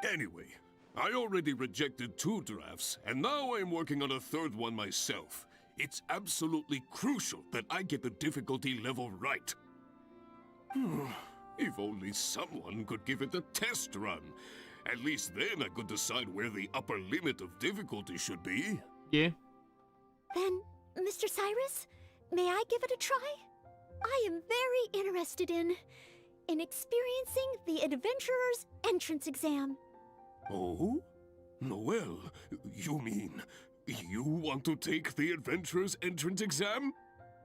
Anyway, I already rejected 2 drafts, and now I'm working on a 3rd one myself. It's absolutely crucial that I get the difficulty level right. If only someone could give it a test run. At least then I could decide where the upper limit of difficulty should be. Yeah. Then, Mr. Cyrus, may I give it a try? I am very interested in experiencing the adventurer's entrance exam. Oh? Noel, you mean you want to take the Adventurer's entrance exam?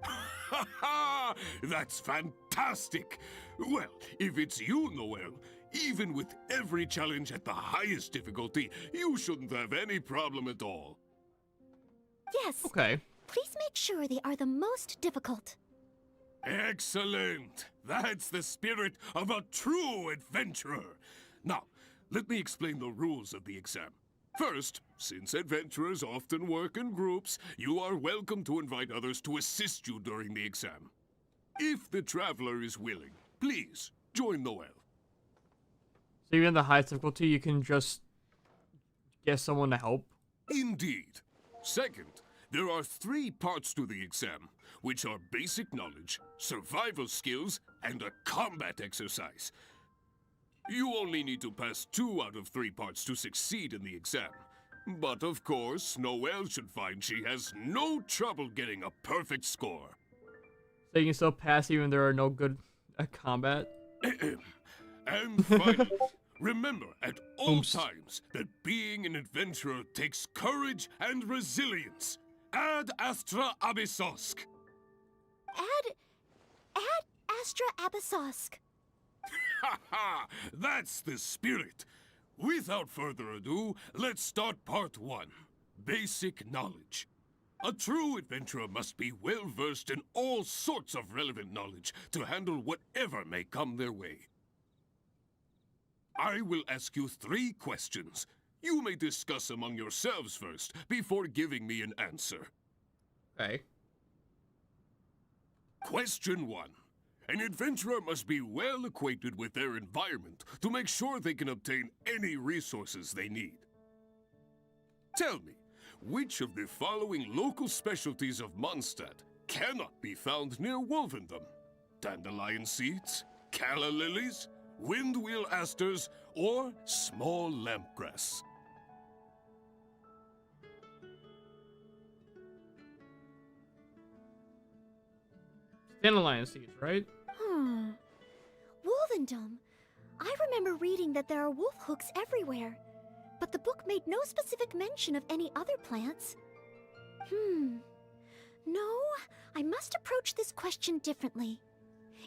Ha ha! That's fantastic! Well, if it's you, Noel, even with every challenge at the highest difficulty, you shouldn't have any problem at all. Yes. Okay. Please make sure they are the most difficult. Excellent! That's the spirit of a true adventurer. Now, let me explain the rules of the exam. First, since adventurers often work in groups, you are welcome to invite others to assist you during the exam. If the traveler is willing, please join Noel. So even the highest difficulty, you can just get someone to help? Indeed. Second, there are 3 parts to the exam, which are basic knowledge, survival skills, and a combat exercise. You only need to pass 2 out of 3 parts to succeed in the exam. But of course, Noelle should find she has no trouble getting a perfect score. So you can still pass even there are no good at combat? And finally, remember at all Oops. times that being an adventurer takes courage and resilience. Ad Astra Abyssosk. Add Astra Abyssosk. Ha ha! That's the spirit! Without further ado, let's start part 1. Basic knowledge. A true adventurer must be well versed in all sorts of relevant knowledge to handle whatever may come their way. I will ask you 3 questions. You may discuss among yourselves first, before giving me an answer. Okay. Question 1. An adventurer must be well acquainted with their environment to make sure they can obtain any resources they need. Tell me, which of the following local specialties of Mondstadt cannot be found near Wolvendom? Dandelion seeds, calla lilies, windwheel asters, or small lampgrass? Dandelion seeds, right? Wolvendom. I remember reading that there are wolf hooks everywhere, but the book made no specific mention of any other plants. No, I must approach this question differently.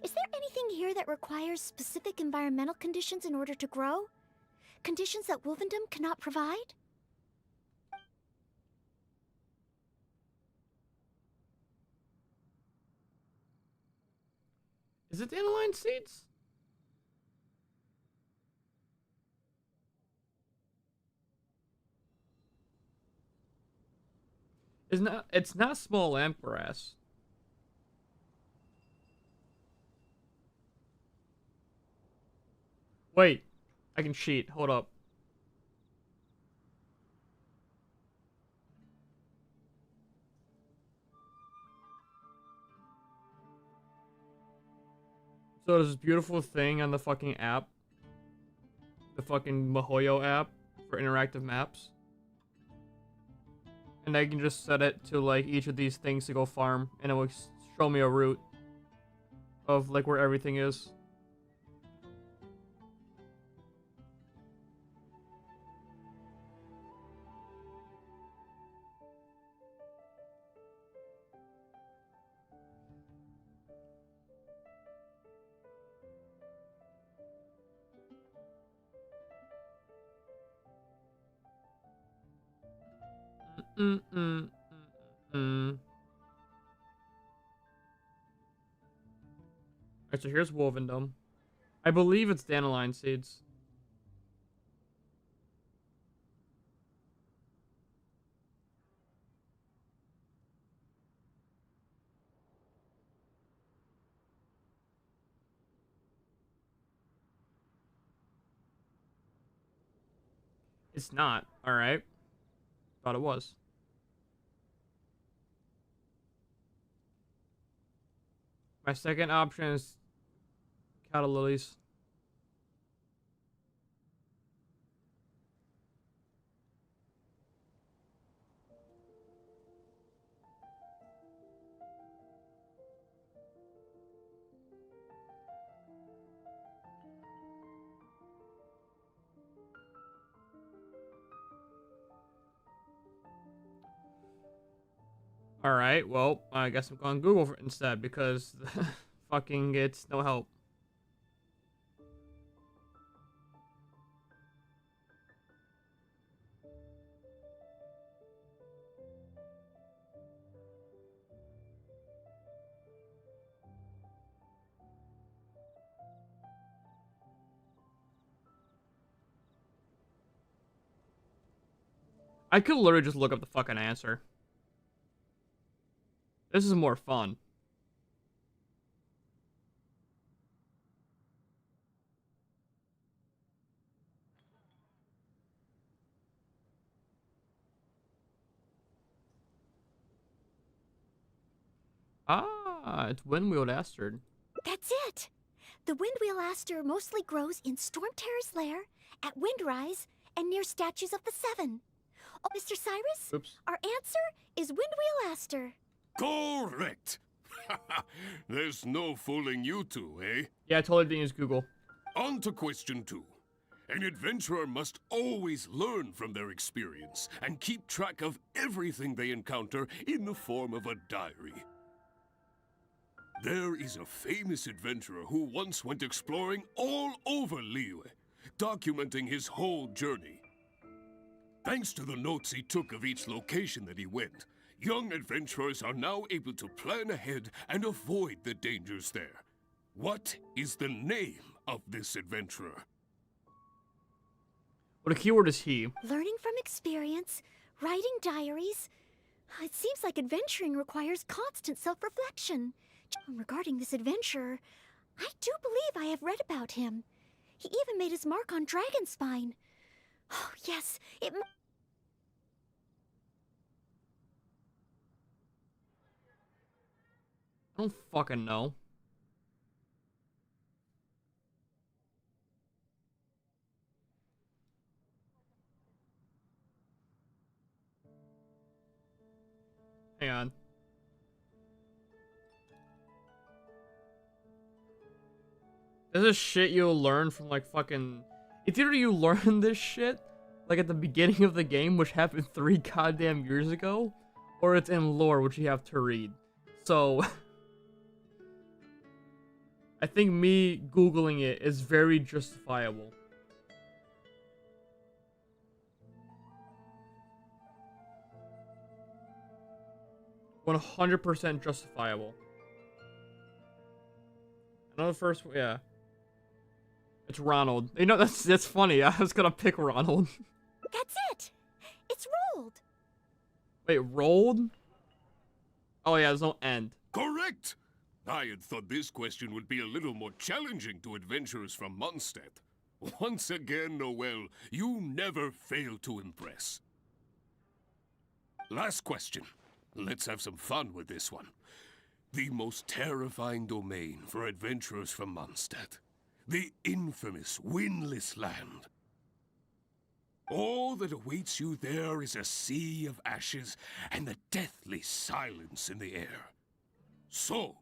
Is there anything here that requires specific environmental conditions in order to grow? Conditions that Wolvendom cannot provide? Is it dandelion seeds? It's not small lamp grass. Wait, I can cheat. Hold up. So there's this beautiful thing on the fucking app. The fucking MiHoYo app for interactive maps. And I can just set it to like each of these things to go farm, and it will show me a route of like where everything is. Mm-mm. Mm. Alright, so here's Wolvendom. I believe it's dandelion seeds. It's not. Alright. Thought it was. My second option is Calla Lilies. Alright, well, I guess I'm going Google instead because fucking it's no help. I could literally just look up the fucking answer. This is more fun. Ah, it's Windwheeled Astrid. That's it! The Windwheel Aster mostly grows in Storm Terror's lair, at Windrise, and near statues of the Seven. Oh, Mr. Cyrus? Oops. Our answer is Windwheel Aster. Correct! There's no fooling you two, eh? Yeah, I totally didn't use Google. On to question 2. An adventurer must always learn from their experience and keep track of everything they encounter in the form of a diary. There is a famous adventurer who once went exploring all over Liyue, documenting his whole journey. Thanks to the notes he took of each location that he went, young adventurers are now able to plan ahead and avoid the dangers there. What is the name of this adventurer? What a keyword is he? Learning from experience, writing diaries. It seems like adventuring requires constant self-reflection. Regarding this adventurer, I do believe I have read about him. He even made his mark on Dragonspine. Oh, yes, it... I don't fucking know. Hang on. This is shit you'll learn from like fucking... It's either you learn this shit like at the beginning of the game, which happened 3 goddamn years ago, or it's in lore, which you have to read. So... I think me Googling it is very justifiable. 100% justifiable. Another first, yeah. It's Ronald. You know, that's funny. I was gonna pick Ronald. That's it! It's rolled! Wait, rolled? Oh yeah, there's no end. Correct! I had thought this question would be a little more challenging to adventurers from Mondstadt. Once again, Noel, you never fail to impress. Last question. Let's have some fun with this one. The most terrifying domain for adventurers from Mondstadt. The infamous Windless Land. All that awaits you there is a sea of ashes and the deathly silence in the air. So,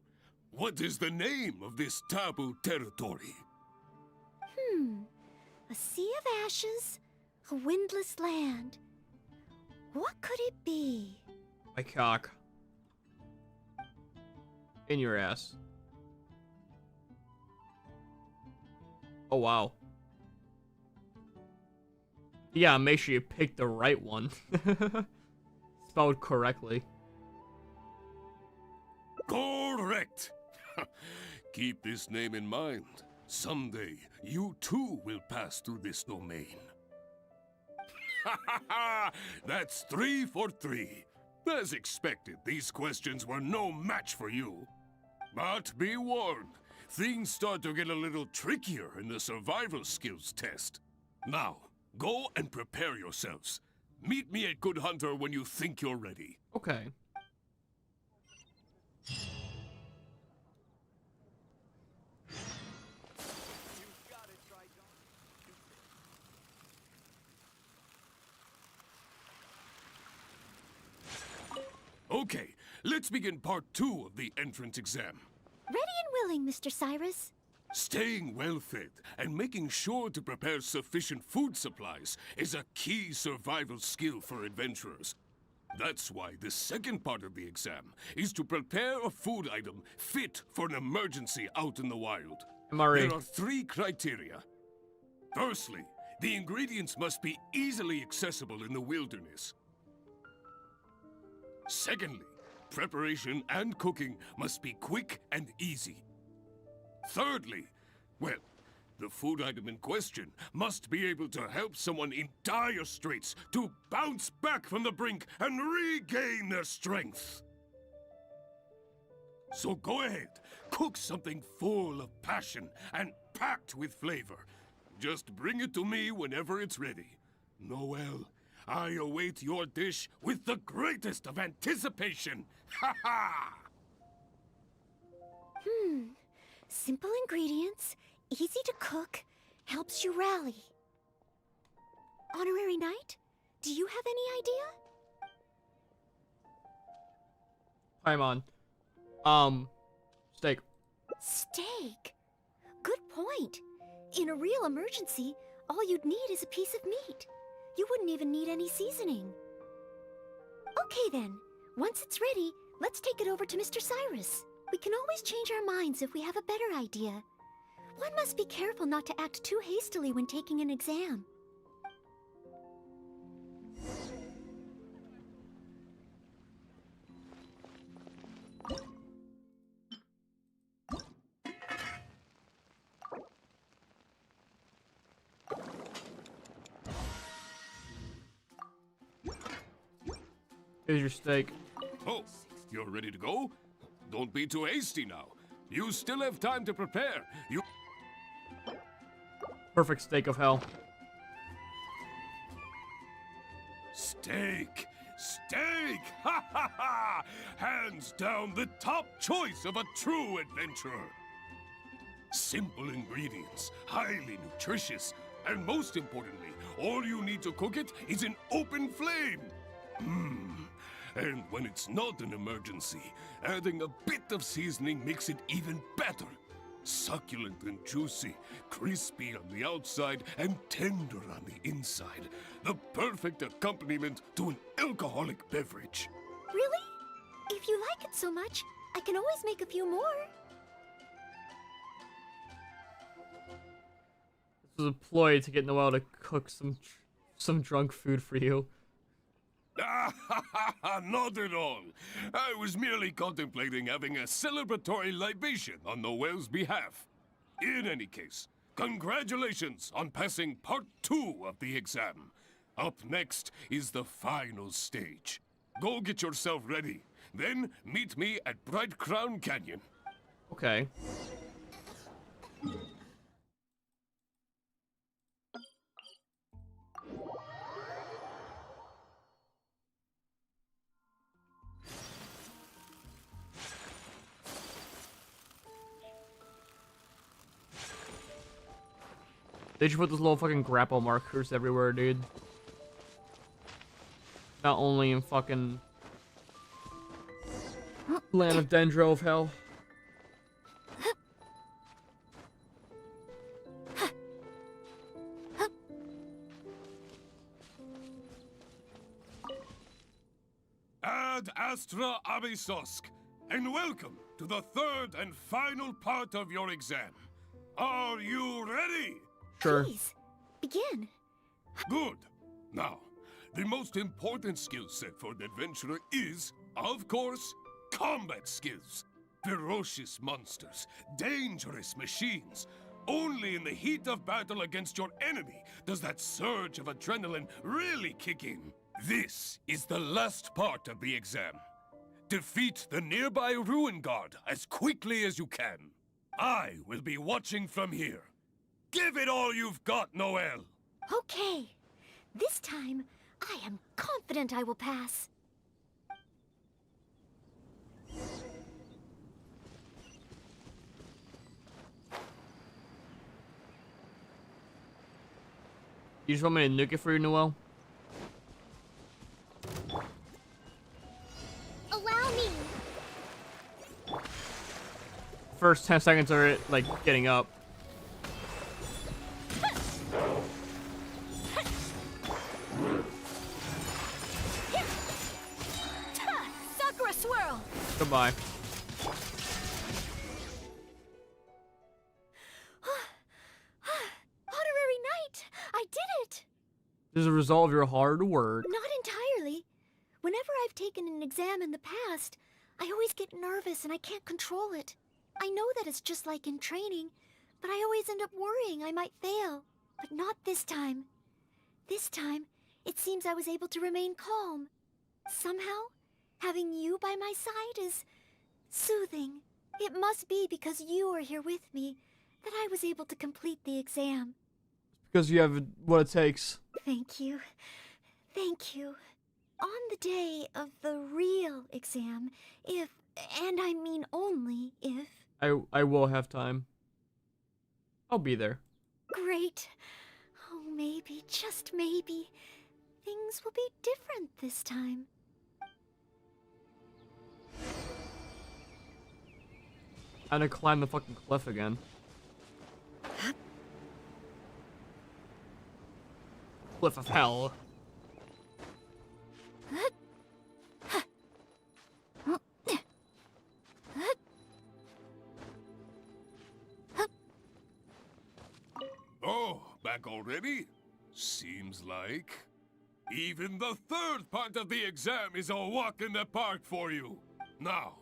what is the name of this taboo territory? A sea of ashes, a windless land. What could it be? My cock. In your ass. Oh, wow. Yeah, make sure you pick the right one. Spelled correctly. Correct! Keep this name in mind. Someday, you too will pass through this domain. Ha ha ha! That's 3 for 3. As expected, these questions were no match for you. But be warned, things start to get a little trickier in the survival skills test. Now, go and prepare yourselves. Meet me at Good Hunter when you think you're ready. Okay. Okay, let's begin part 2 of the entrance exam. Ready and willing, Mr. Cyrus. Staying well-fed and making sure to prepare sufficient food supplies is a key survival skill for adventurers. That's why the second part of the exam is to prepare a food item fit for an emergency out in the wild. Murray. There are 3 criteria. Firstly, the ingredients must be easily accessible in the wilderness. Secondly, preparation and cooking must be quick and easy. Thirdly, well, the food item in question must be able to help someone in dire straits to bounce back from the brink and regain their strength. So go ahead, cook something full of passion and packed with flavor. Just bring it to me whenever it's ready. Noel, I await your dish with the greatest of anticipation. Ha ha! Simple ingredients, easy to cook, helps you rally. Honorary Knight, do you have any idea? Paimon. Steak. Steak? Good point. In a real emergency, all you'd need is a piece of meat. You wouldn't even need any seasoning. Okay then, once it's ready, let's take it over to Mr. Cyrus. We can always change our minds if we have a better idea. One must be careful not to act too hastily when taking an exam. Here's your steak. Oh, you're ready to go? Don't be too hasty now. You still have time to prepare. Perfect steak of hell. Steak! Steak! Ha ha ha! Hands down the top choice of a true adventurer. Simple ingredients, highly nutritious, and most importantly, all you need to cook it is an open flame. And when it's not an emergency, adding a bit of seasoning makes it even better. Succulent and juicy, crispy on the outside and tender on the inside. The perfect accompaniment to an alcoholic beverage. Really? If you like it so much, I can always make a few more. This is a ploy to get Noel to cook some drunk food for you. Not at all. I was merely contemplating having a celebratory libation on Noel's behalf. In any case, congratulations on passing part 2 of the exam. Up next is the final stage. Go get yourself ready. Then meet me at Bright Crown Canyon. Okay. They should put those little fucking grapple markers everywhere, dude. Not only in fucking Land of Dendro of Hell. Ad Astra Abysosk, and welcome to the third and final part of your exam. Are you ready? Sure. Please, begin. Good. Now, the most important skill set for an adventurer is, of course, combat skills. Ferocious monsters, dangerous machines. Only in the heat of battle against your enemy does that surge of adrenaline really kick in. This is the last part of the exam. Defeat the nearby Ruin Guard as quickly as you can. I will be watching from here. Give it all you've got, Noel! Okay. This time, I am confident I will pass. You just want me to nuke it for you, Noel? Allow me. First 10 seconds are it, like, getting up. Sakura swirl! Goodbye. Honorary Knight! I did it! This is a result of your hard work. Not entirely. Whenever I've taken an exam in the past, I always get nervous and I can't control it. I know that it's just like in training, but I always end up worrying I might fail. But not this time. This time, it seems I was able to remain calm. Somehow, having you by my side is soothing. It must be because you are here with me that I was able to complete the exam. Because you have what it takes. Thank you. Thank you. On the day of the real exam, if, and I mean only if... I will have time. I'll be there. Great. Oh, maybe, just maybe, things will be different this time. I'm gonna climb the fucking cliff again. Cliff of Hell. Oh, back already? Seems like. Even the third part of the exam is a walk in the park for you. Now,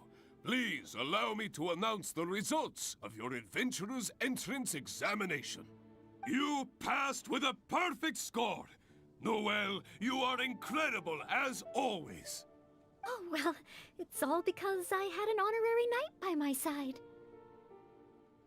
please allow me to announce the results of your adventurer's entrance examination. You passed with a perfect score. Noel, you are incredible as always. Oh, well, it's all because I had an honorary knight by my side.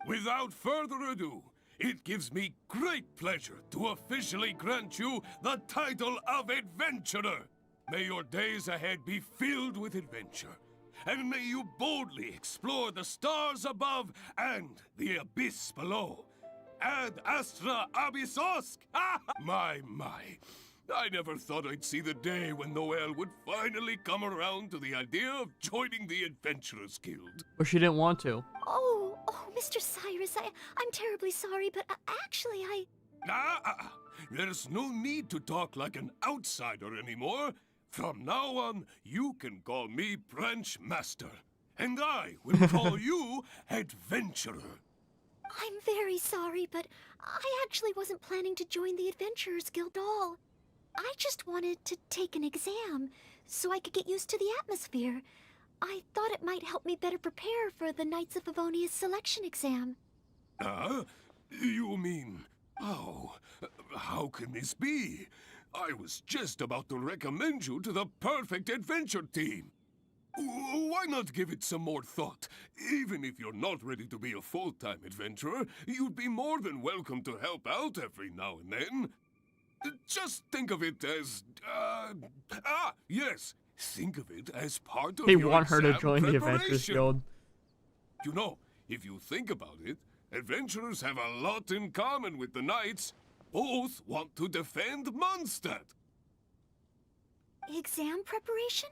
Without further ado, it gives me great pleasure to officially grant you the title of Adventurer. May your days ahead be filled with adventure, and may you boldly explore the stars above and the abyss below. Ad Astra Abysosk! My. I never thought I'd see the day when Noel would finally come around to the idea of joining the Adventurers Guild. But she didn't want to. Oh, Mr. Cyrus, I'm terribly sorry, but actually There's no need to talk like an outsider anymore. From now on, you can call me Branch Master, and I will call you Adventurer. I'm very sorry, but I actually wasn't planning to join the Adventurers Guild at all. I just wanted to take an exam so I could get used to the atmosphere. I thought it might help me better prepare for the Knights of Favonia's selection exam. You mean... Oh, how can this be? I was just about to recommend you to the perfect adventure team. Why not give it some more thought? Even if you're not ready to be a full-time adventurer, you'd be more than welcome to help out every now and then. Just think of it as... yes. Think of it as part of They your want her to exam join the Adventurers preparation. Guild. You know, if you think about it, Adventurers have a lot in common with the knights. Both want to defend Mondstadt. Exam preparation?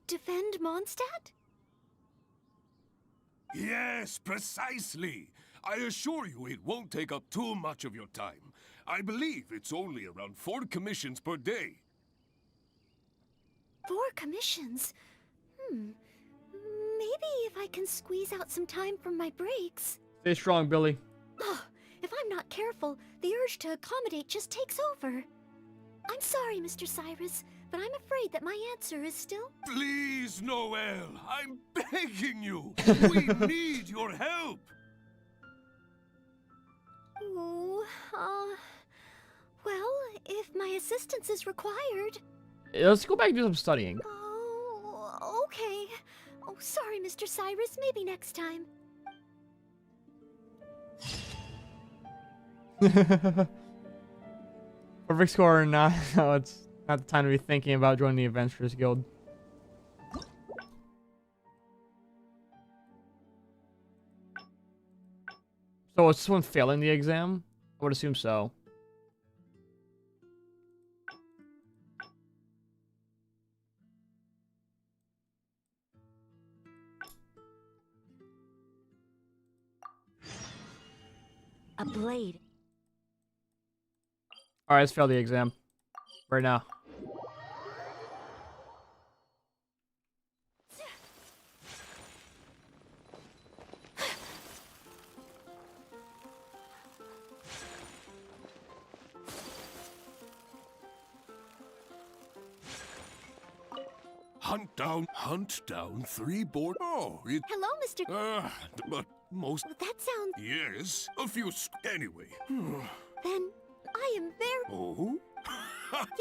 Defend Mondstadt? Yes, precisely. I assure you it won't take up too much of your time. I believe it's only around 4 commissions per day. 4 commissions? Maybe if I can squeeze out some time from my breaks. Stay strong, Billy. Oh, if I'm not careful, the urge to accommodate just takes over. I'm sorry, Mr. Cyrus, but I'm afraid that my answer is still... Please, Noel, I'm begging you. We need your help. Ooh, well, if my assistance is required... Let's go back and do some studying. Oh, okay. Oh, sorry, Mr. Cyrus. Maybe next time. Perfect score or not? No, it's not the time to be thinking about joining the Adventurers Guild. So is this one failing the exam? I would assume so. A blade. Alright, let's fail the exam. Right now. Hunt down 3 board. Oh, it. Hello, Mr. But most. That sounds... Yes, a few. Anyway. Then I am very... Oh?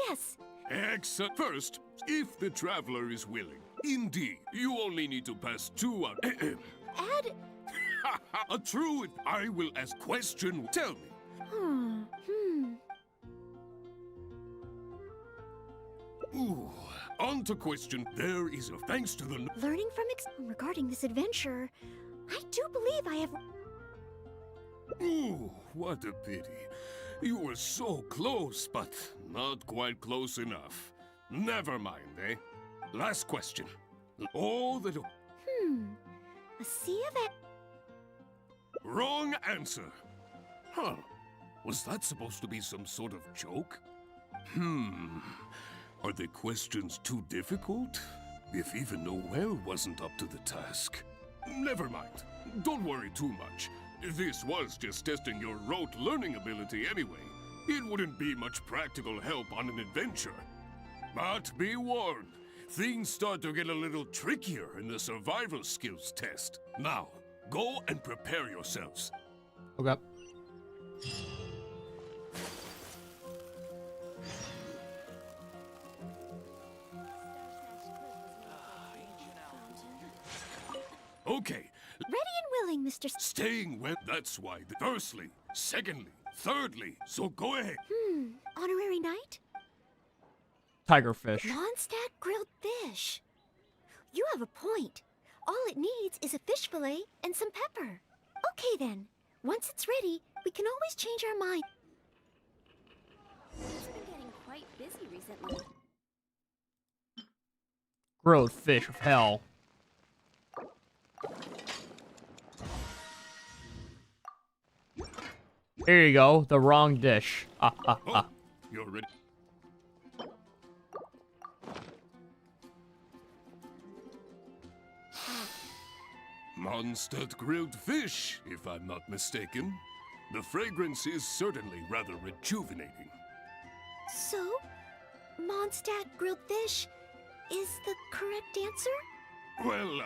Yes. Excellent. First, if the traveler is willing, indeed, you only need to pass 2 out. Add... A true. I will ask question. Tell me. Ooh. On to question. There is a thanks to the. Learning from regarding this adventure, I do believe I have... Ooh, what a pity. You were so close, but not quite close enough. Never mind, eh? Last question. All that... A sea of... Wrong answer. Huh. Was that supposed to be some sort of joke? Are the questions too difficult? If even Noel wasn't up to the task. Never mind. Don't worry too much. This was just testing your rote learning ability anyway. It wouldn't be much practical help on an adventure. But be warned, things start to get a little trickier in the survival skills test. Now, go and prepare yourselves. Okay. Okay, Ready and willing, Mr. staying well, that's why. Firstly, secondly, thirdly, so go ahead. Honorary Knight? Tigerfish. Mondstadt grilled fish. You have a point. All it needs is a fish fillet and some pepper. Okay then. Once it's ready, we can always change our mind. He's been getting quite busy recently. Grilled fish of hell. Here you go, the wrong dish. Oh, you're ready. Mondstadt grilled fish, if I'm not mistaken. The fragrance is certainly rather rejuvenating. So, Mondstadt grilled fish is the correct answer? Well,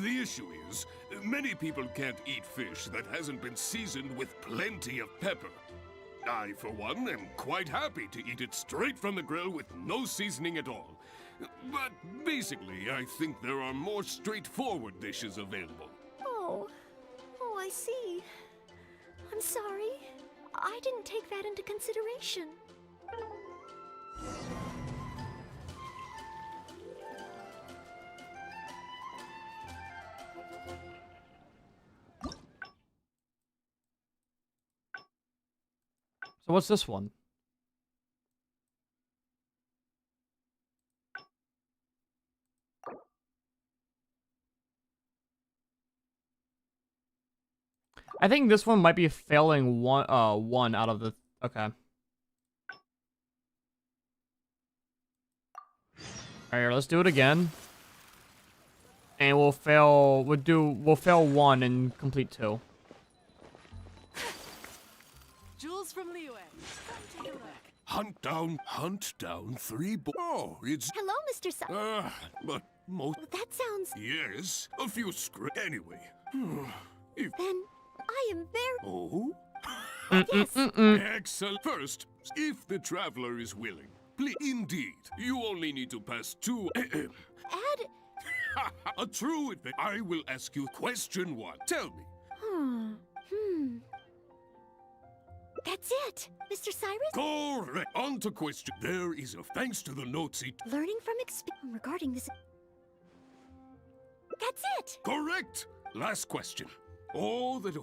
the issue is, many people can't eat fish that hasn't been seasoned with plenty of pepper. I, for one, am quite happy to eat it straight from the grill with no seasoning at all. But basically, I think there are more straightforward dishes available. Oh, I see. I'm sorry. I didn't take that into consideration. So what's this one? I think this one might be failing one out of the okay. Alright, let's do it again. And we'll fail one and complete 2. Jewels from Liyue. Come take a look. Hunt down 3 Oh, it's... Hello, Mr. Cyrus. But most... That sounds... Yes, a few script... Anyway. If... Then I am very... Oh? Yes. Excellent. First, if the traveler is willing, please... Indeed, you only need to pass 2... Add... A true adventure. I will ask you question 1. Tell me. That's it, Mr. Cyrus. Correct. On to question. There is a... Thanks to the notes he... Learning from experience regarding this... That's it. Correct. Last question. All the...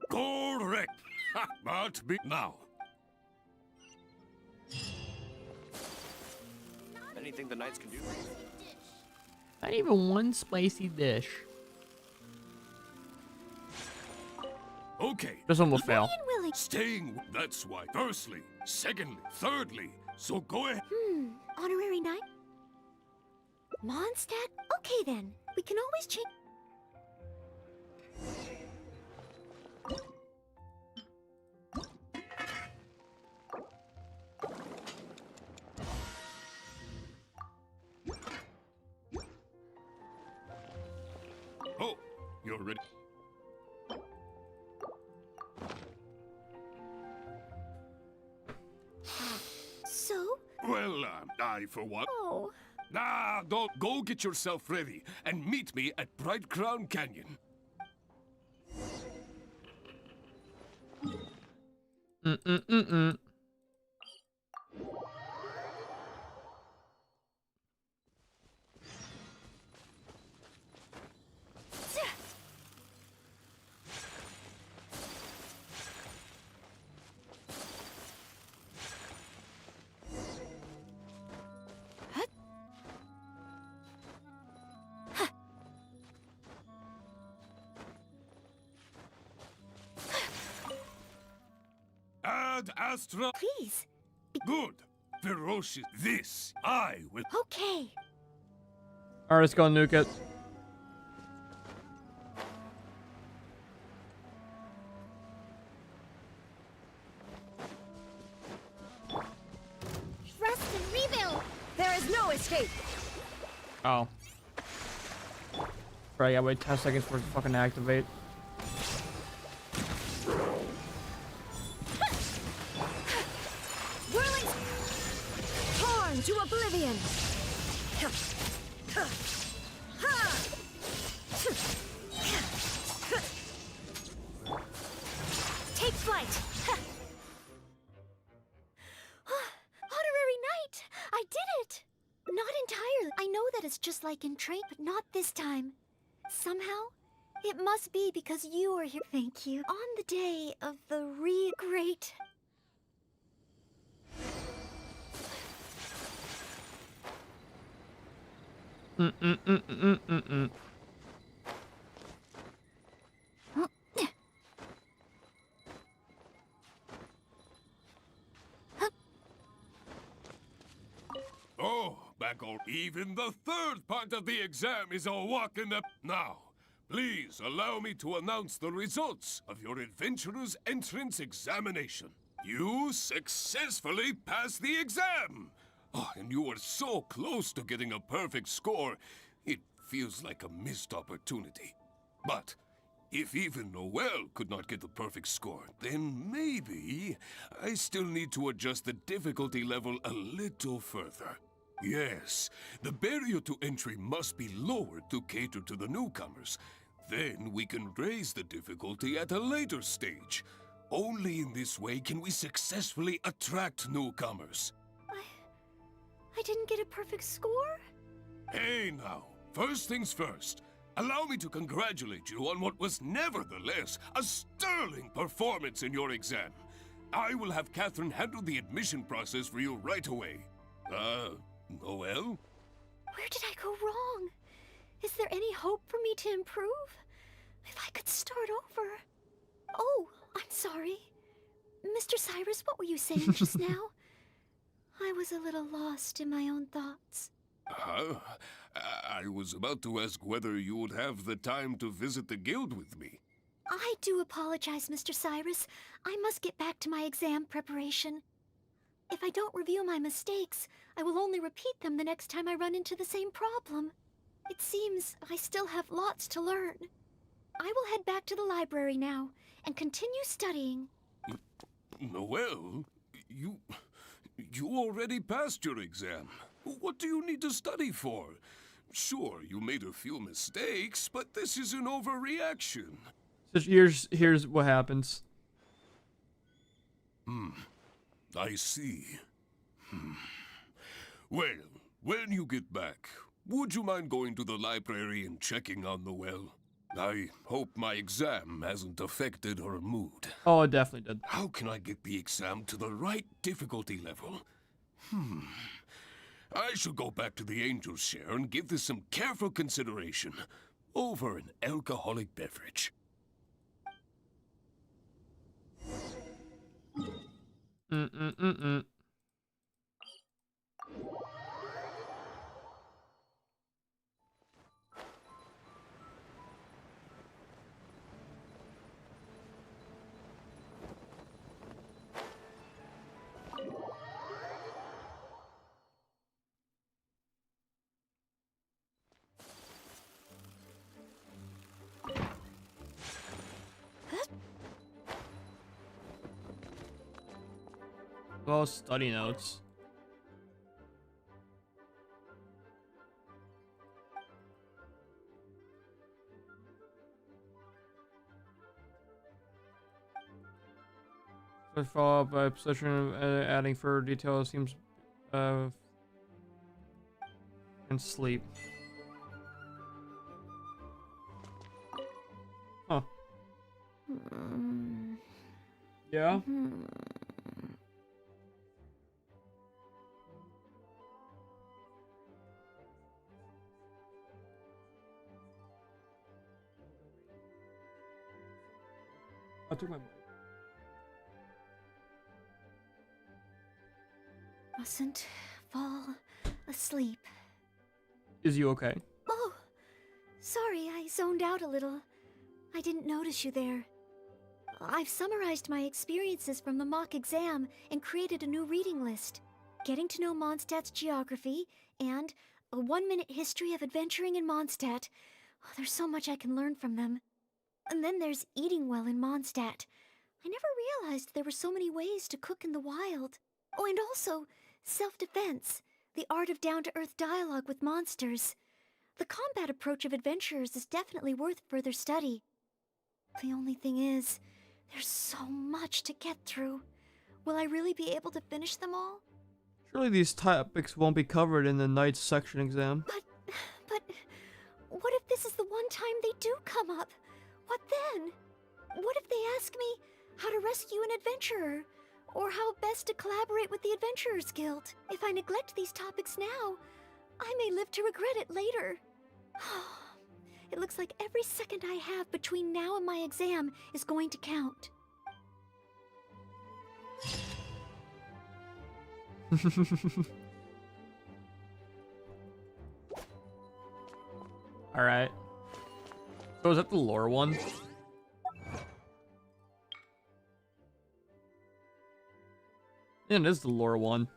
Correct. But be... Now. Anything the knights can do? Not even one spicy dish. Okay. This one will fail. Ready and willing. Staying... That's why. Firstly. Secondly. Thirdly. So go ahead. Honorary knight? Mondstadt? Okay then. We can always change... Oh, you're ready. So? Well, I for one. Oh. Nah, don't go get yourself ready and meet me at Bright Crown Canyon. Ad Astra. Please. Good. Ferocious. This I will. Okay. Alright, let's go nuke it. Rest and rebuild. There is no escape. Oh. Right, yeah, wait 10 seconds for it to fucking activate. Whirling. Torn to oblivion. Take flight. Honorary knight. I did it. Not entirely. I know that it's just like in train, but not this time. Somehow, it must be because you are here. Thank you. On the day of the great. Oh, back on. Even the third part of the exam is a walk in the... Now, please allow me to announce the results of your adventurer's entrance examination. You successfully passed the exam! Oh, and you were so close to getting a perfect score, it feels like a missed opportunity. But if even Noel could not get the perfect score, then maybe I still need to adjust the difficulty level a little further. Yes, the barrier to entry must be lowered to cater to the newcomers. Then we can raise the difficulty at a later stage. Only in this way can we successfully attract newcomers. I didn't get a perfect score? Hey now, first things first. Allow me to congratulate you on what was nevertheless a sterling performance in your exam. I will have Catherine handle the admission process for you right away. Noelle? Where did I go wrong? Is there any hope for me to improve? If I could start over. Oh, I'm sorry. Mr. Cyrus, what were you saying just now? I was a little lost in my own thoughts. I was about to ask whether you would have the time to visit the guild with me. I do apologize, Mr. Cyrus. I must get back to my exam preparation. If I don't review my mistakes, I will only repeat them the next time I run into the same problem. It seems I still have lots to learn. I will head back to the library now and continue studying. Noelle, you already passed your exam. What do you need to study for? Sure, you made a few mistakes, but this is an overreaction. So here's what happens. I see. Well, when you get back, would you mind going to the library and checking on Noelle? I hope my exam hasn't affected her mood. Oh, it definitely did. How can I get the exam to the right difficulty level? I shall go back to the Angel's Share and give this some careful consideration over an alcoholic beverage. Mm-mm-mm-mm. Well, study notes. So follow up by position adding further details seems and sleep. Huh. Yeah. I took my. Mustn't fall asleep. Is you okay? Oh, sorry, I zoned out a little. I didn't notice you there. I've summarized my experiences from the mock exam and created a new reading list. Getting to know Mondstadt's geography and a 1-minute history of adventuring in Mondstadt. Oh, there's so much I can learn from them. And then there's eating well in Mondstadt. I never realized there were so many ways to cook in the wild. Oh, and also self-defense, the art of down-to-earth dialogue with monsters. The combat approach of adventurers is definitely worth further study. The only thing is, there's so much to get through. Will I really be able to finish them all? Surely these topics won't be covered in the Knight's section exam. But, what if this is the one time they do come up? What then? What if they ask me how to rescue an adventurer? Or how best to collaborate with the Adventurers Guild? If I neglect these topics now, I may live to regret it later. It looks like every second I have between now and my exam is going to count. Alright. So is that the lore one? Yeah, it is the lore one.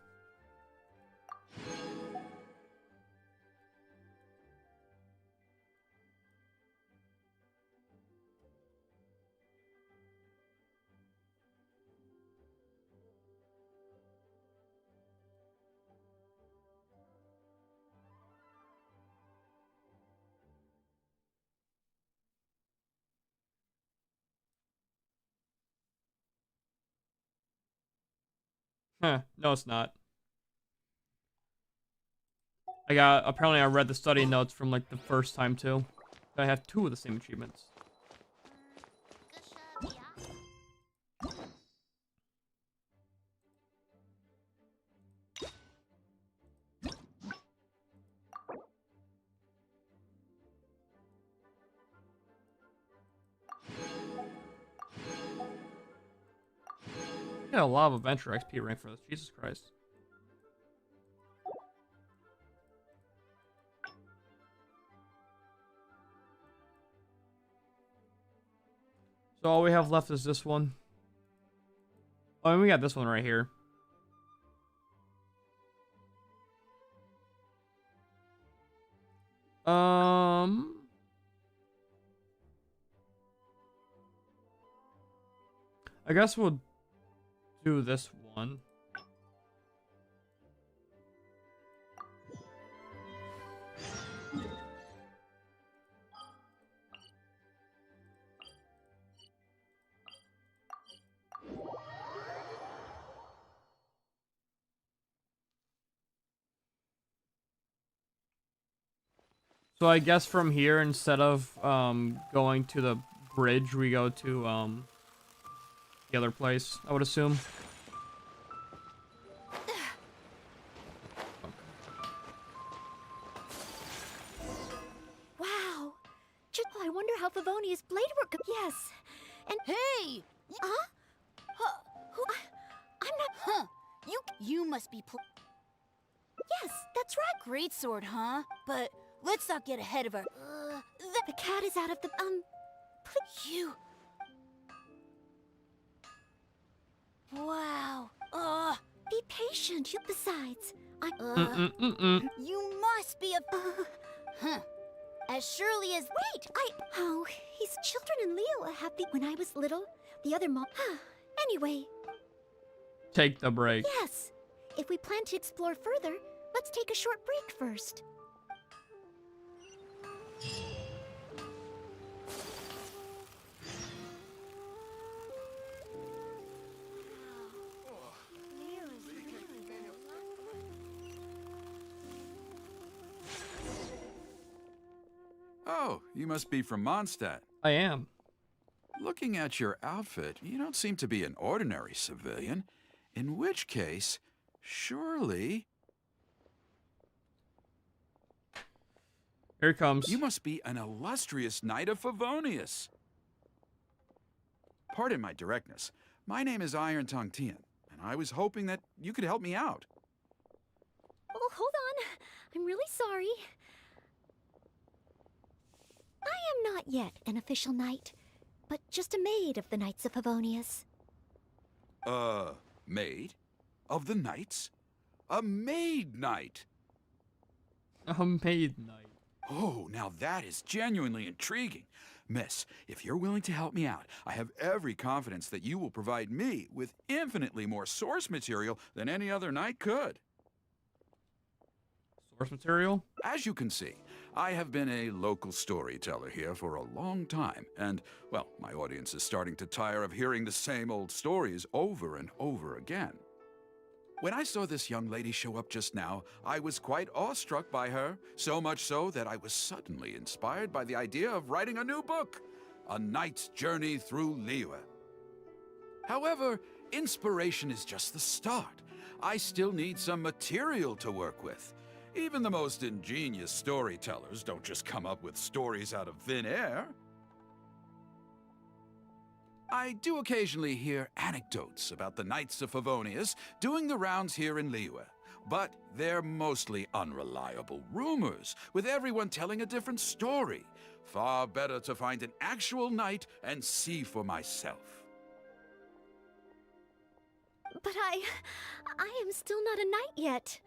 Huh, no it's not. Apparently I read the study notes from like the first time too. I have 2 of the same achievements. Yeah, a lot of adventure XP rank for this. Jesus Christ. So all we have left is this one. Oh, and we got this one right here. I guess we'll do this one. So I guess from here, instead of going to the bridge, we go to the other place, I would assume. Wow. I wonder how Favonia's blade work. Yes. And Hey! huh? Who? I'm not. Huh? You must be. Yes, that's right. Great sword, huh? But let's not get ahead of her. The cat is out of the You. Wow. Be patient. Besides, You must be a. Huh. As surely as. Wait, Oh, his children and Leo have the. When I was little, the other mom. Anyway. Take the break. Yes. If we plan to explore further, let's take a short break first. Oh, you must be from Mondstadt. I am. Looking at your outfit, you don't seem to be an ordinary civilian. In which case, surely... Here it comes. You must be an illustrious knight of Favonius. Pardon my directness. My name is Iron Tongue Tian, and I was hoping that you could help me out. Oh, hold on. I'm really sorry. I am not yet an official knight, but just a maid of the Knights of Favonius. Maid? Of the knights? A maid knight? A maid knight. Oh, now that is genuinely intriguing. Miss, if you're willing to help me out, I have every confidence that you will provide me with infinitely more source material than any other knight could. Source material? As you can see, I have been a local storyteller here for a long time, and, well, my audience is starting to tire of hearing the same old stories over and over again. When I saw this young lady show up just now, I was quite awestruck by her, so much so that I was suddenly inspired by the idea of writing a new book, A Knight's Journey Through Liyue. However, inspiration is just the start. I still need some material to work with. Even the most ingenious storytellers don't just come up with stories out of thin air. I do occasionally hear anecdotes about the Knights of Favonius doing the rounds here in Liyue, but they're mostly unreliable rumors, with everyone telling a different story. Far better to find an actual knight and see for myself. But I am still not a knight yet.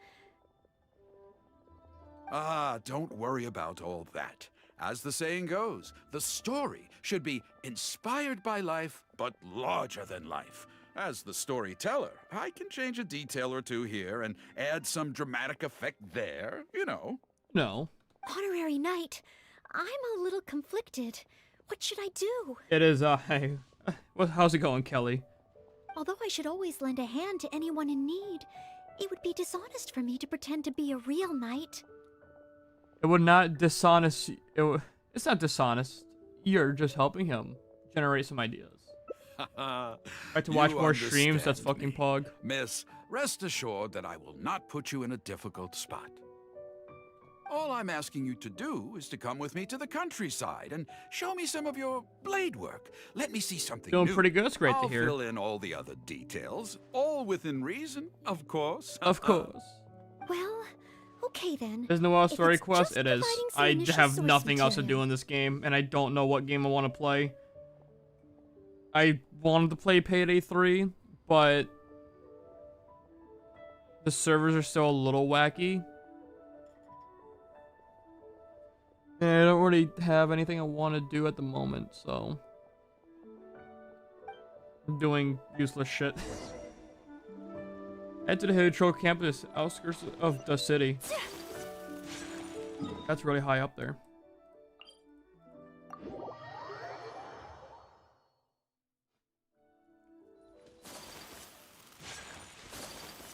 Ah, don't worry about all that. As the saying goes, the story should be inspired by life, but larger than life. As the storyteller, I can change a detail or two here and add some dramatic effect there, you know. No. Honorary knight, I'm a little conflicted. What should I do? It is, hey. How's it going, Kelly? Although I should always lend a hand to anyone in need, it would be dishonest for me to pretend to be a real knight. It would not dishonest. It It's not dishonest. You're just helping him generate some ideas. Right to watch You more streams, that's understand fucking me. pog. Miss, rest assured that I will not put you in a difficult spot. All I'm asking you to do is to come with me to the countryside and show me some of your blade work. Let me see something Doing new. pretty good, it's great I'll to hear. fill in all the other details, all within reason, of course. Of course. Well, okay then. There's no else If story it's quest? just It is. providing some I initial have source nothing else to do material. in this game, and I don't know what game I want to play. I wanted to play Payday 3, but the servers are still a little wacky. And I don't really have anything I want to do at the moment, so I'm doing useless shit. Head to the Hilly Troll campus, outskirts of the city. That's really high up there.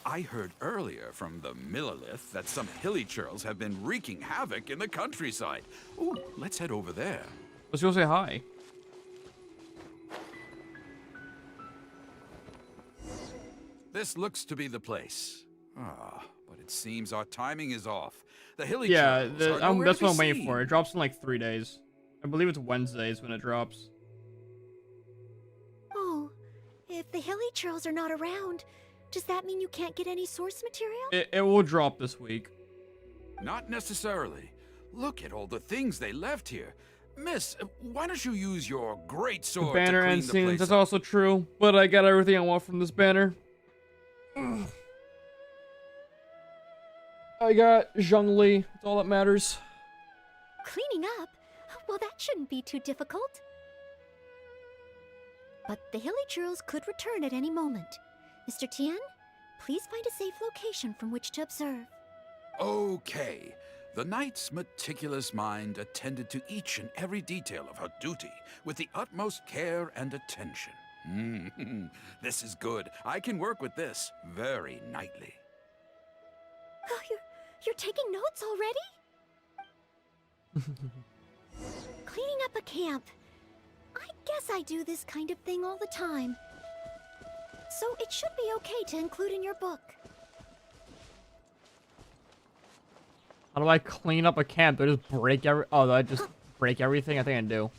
I heard earlier from the Millilith that some hilly churls have been wreaking havoc in the countryside. Ooh, let's head over there. Let's go say hi. This looks to be the place. Ah, but it seems our timing is off. The hilly Yeah, churls are nowhere that's to what be I'm waiting seen. for. It drops in like 3 days. I believe it's Wednesdays when it drops. Oh, if the hilly churls are not around, does that mean you can't get any source material? It will drop this week. Not necessarily. Look at all the things they left here. Miss, why don't you use your great The sword banner to clean end the scenes, place that's up? also true. But I got everything I want from this banner. I got Zhongli. That's all that matters. Cleaning up? Well, that shouldn't be too difficult. But the hilly churls could return at any moment. Mr. Tian, please find a safe location from which to observe. Okay. The knight's meticulous mind attended to each and every detail of her duty with the utmost care and attention. This is good. I can work with this very nightly. Oh, you're taking notes already? Cleaning up a camp. I guess I do this kind of thing all the time. So it should be okay to include in your book. How do I clean up a camp? Do I just break oh, do I just break everything? I think I do.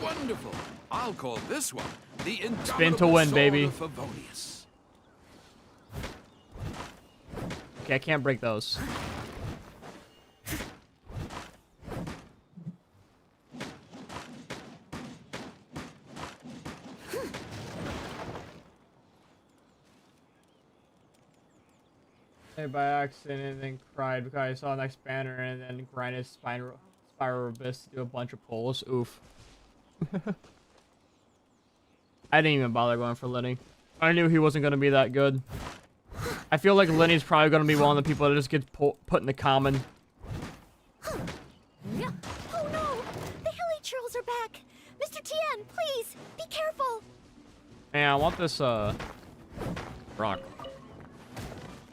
Wonderful. I'll call this one the Spin to Indomitable win, Sword baby. of Favonius. Okay, I can't break those. I by accident and then cried because I saw the next banner and then grinded Spiral Abyss to do a bunch of pulls. Oof. I didn't even bother going for Lenny. I knew he wasn't going to be that good. I feel like Lenny's probably going to be one of the people that just gets put in the common. Oh no! The hilly churls are back! Mr. Tian, please, be careful! Man, I want this, rock.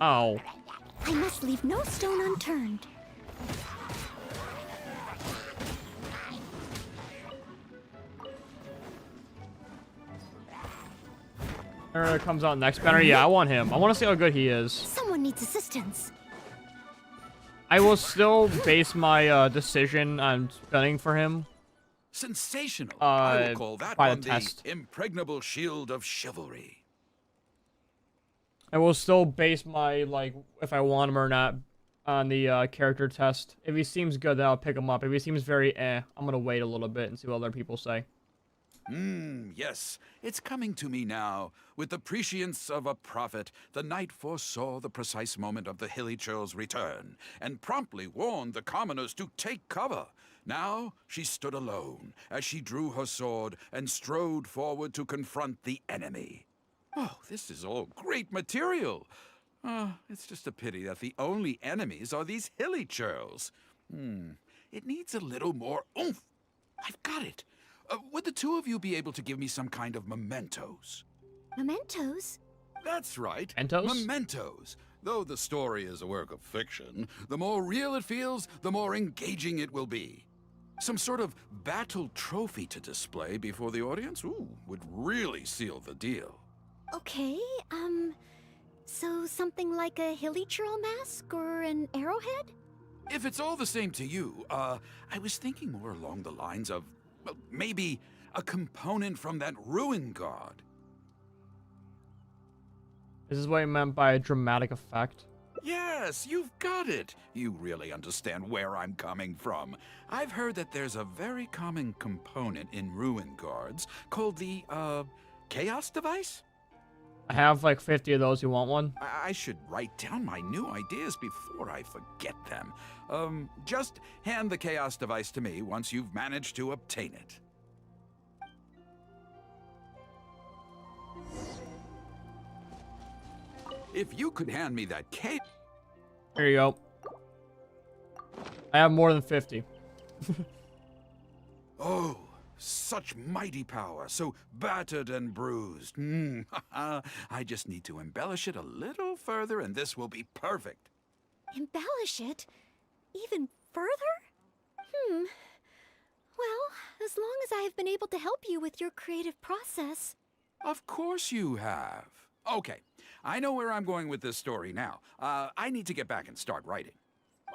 Oh. I must leave no stone unturned. There comes out next banner. Yeah, I want him. I want to see how good he is. Someone needs assistance. I will still base my decision on spelling for him. Sensational. I will call that by one the test. the Impregnable Shield of Chivalry. I will still base my, like, if I want him or not on the character test. If he seems good, then I'll pick him up. If he seems very I'm gonna wait a little bit and see what other people say. Yes, it's coming to me now. With the prescience of a prophet, the knight foresaw the precise moment of the hilly churl's return, and promptly warned the commoners to take cover. Now she stood alone, as she drew her sword and strode forward to confront the enemy. Oh, this is all great material. It's just a pity that the only enemies are these hilly churls. It needs a little more oomph. I've got it. Would the two of you be able to give me some kind of mementos? Mementos? That's right. Mementos? Mementos. Though the story is a work of fiction, the more real it feels, the more engaging it will be. Some sort of battle trophy to display before the audience, would really seal the deal. Okay, so something like a hilly troll mask or an arrowhead? If it's all the same to you, I was thinking more along the lines of, well, maybe a component from that ruin god. This is what he meant by a dramatic effect. Yes, you've got it. You really understand where I'm coming from. I've heard that there's a very common component in ruin guards called the, chaos device? I have like 50 of those. You want one? I should write down my new ideas before I forget them. Just hand the chaos device to me once you've managed to obtain it. If you could hand me that cape... Here you go. I have more than 50. Oh, such mighty power, so battered and bruised. I just need to embellish it a little further and this will be perfect. Embellish it? Even further? Well, as long as I have been able to help you with your creative process. Of course you have. Okay, I know where I'm going with this story now. I need to get back and start writing.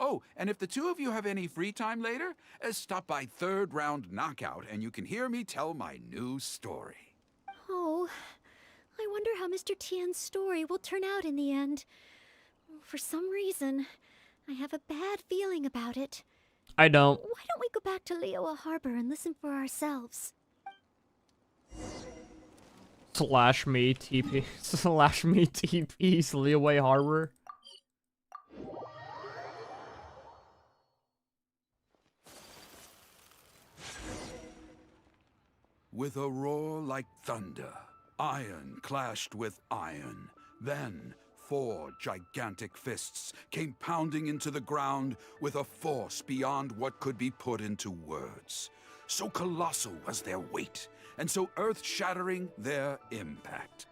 Oh, and if the two of you have any free time later, stop by Third Round Knockout and you can hear me tell my new story. Oh, I wonder how Mr. Tian's story will turn out in the end. For some reason, I have a bad feeling about it. I don't. Why don't we go back to Liyue Harbor and listen for ourselves? Slash me TP. Slash me TP. Liyue Harbor. With a roar like thunder, iron clashed with iron. Then 4 gigantic fists came pounding into the ground with a force beyond what could be put into words. So colossal was their weight, and so earth-shattering their impact.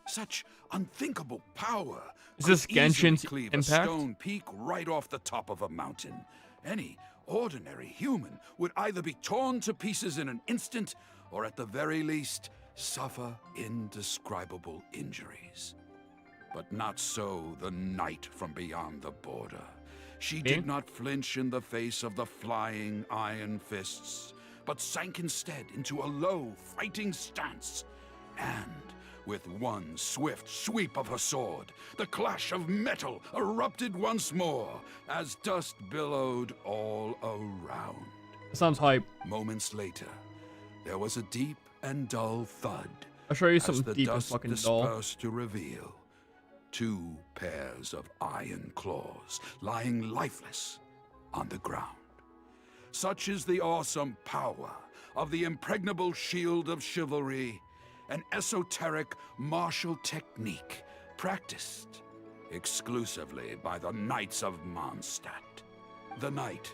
Such unthinkable power Is this could easily Genshin's cleave impact? a stone peak right off the top of a mountain. Any ordinary human would either be torn to pieces in an instant, or at the very least, suffer indescribable injuries. But not so the knight from beyond the border. She did not flinch in the face of the flying iron fists, but sank instead into a low, fighting stance. And with one swift sweep of her sword, the clash of metal erupted once more as dust billowed all around. Sounds hype. Moments later, there was a deep and dull thud. I'll show you as something the deep and dust fucking dull. dispersed to reveal 2 pairs of iron claws lying lifeless on the ground. Such is the awesome power of the impregnable shield of chivalry, an esoteric martial technique practiced exclusively by the Knights of Mondstadt. The knight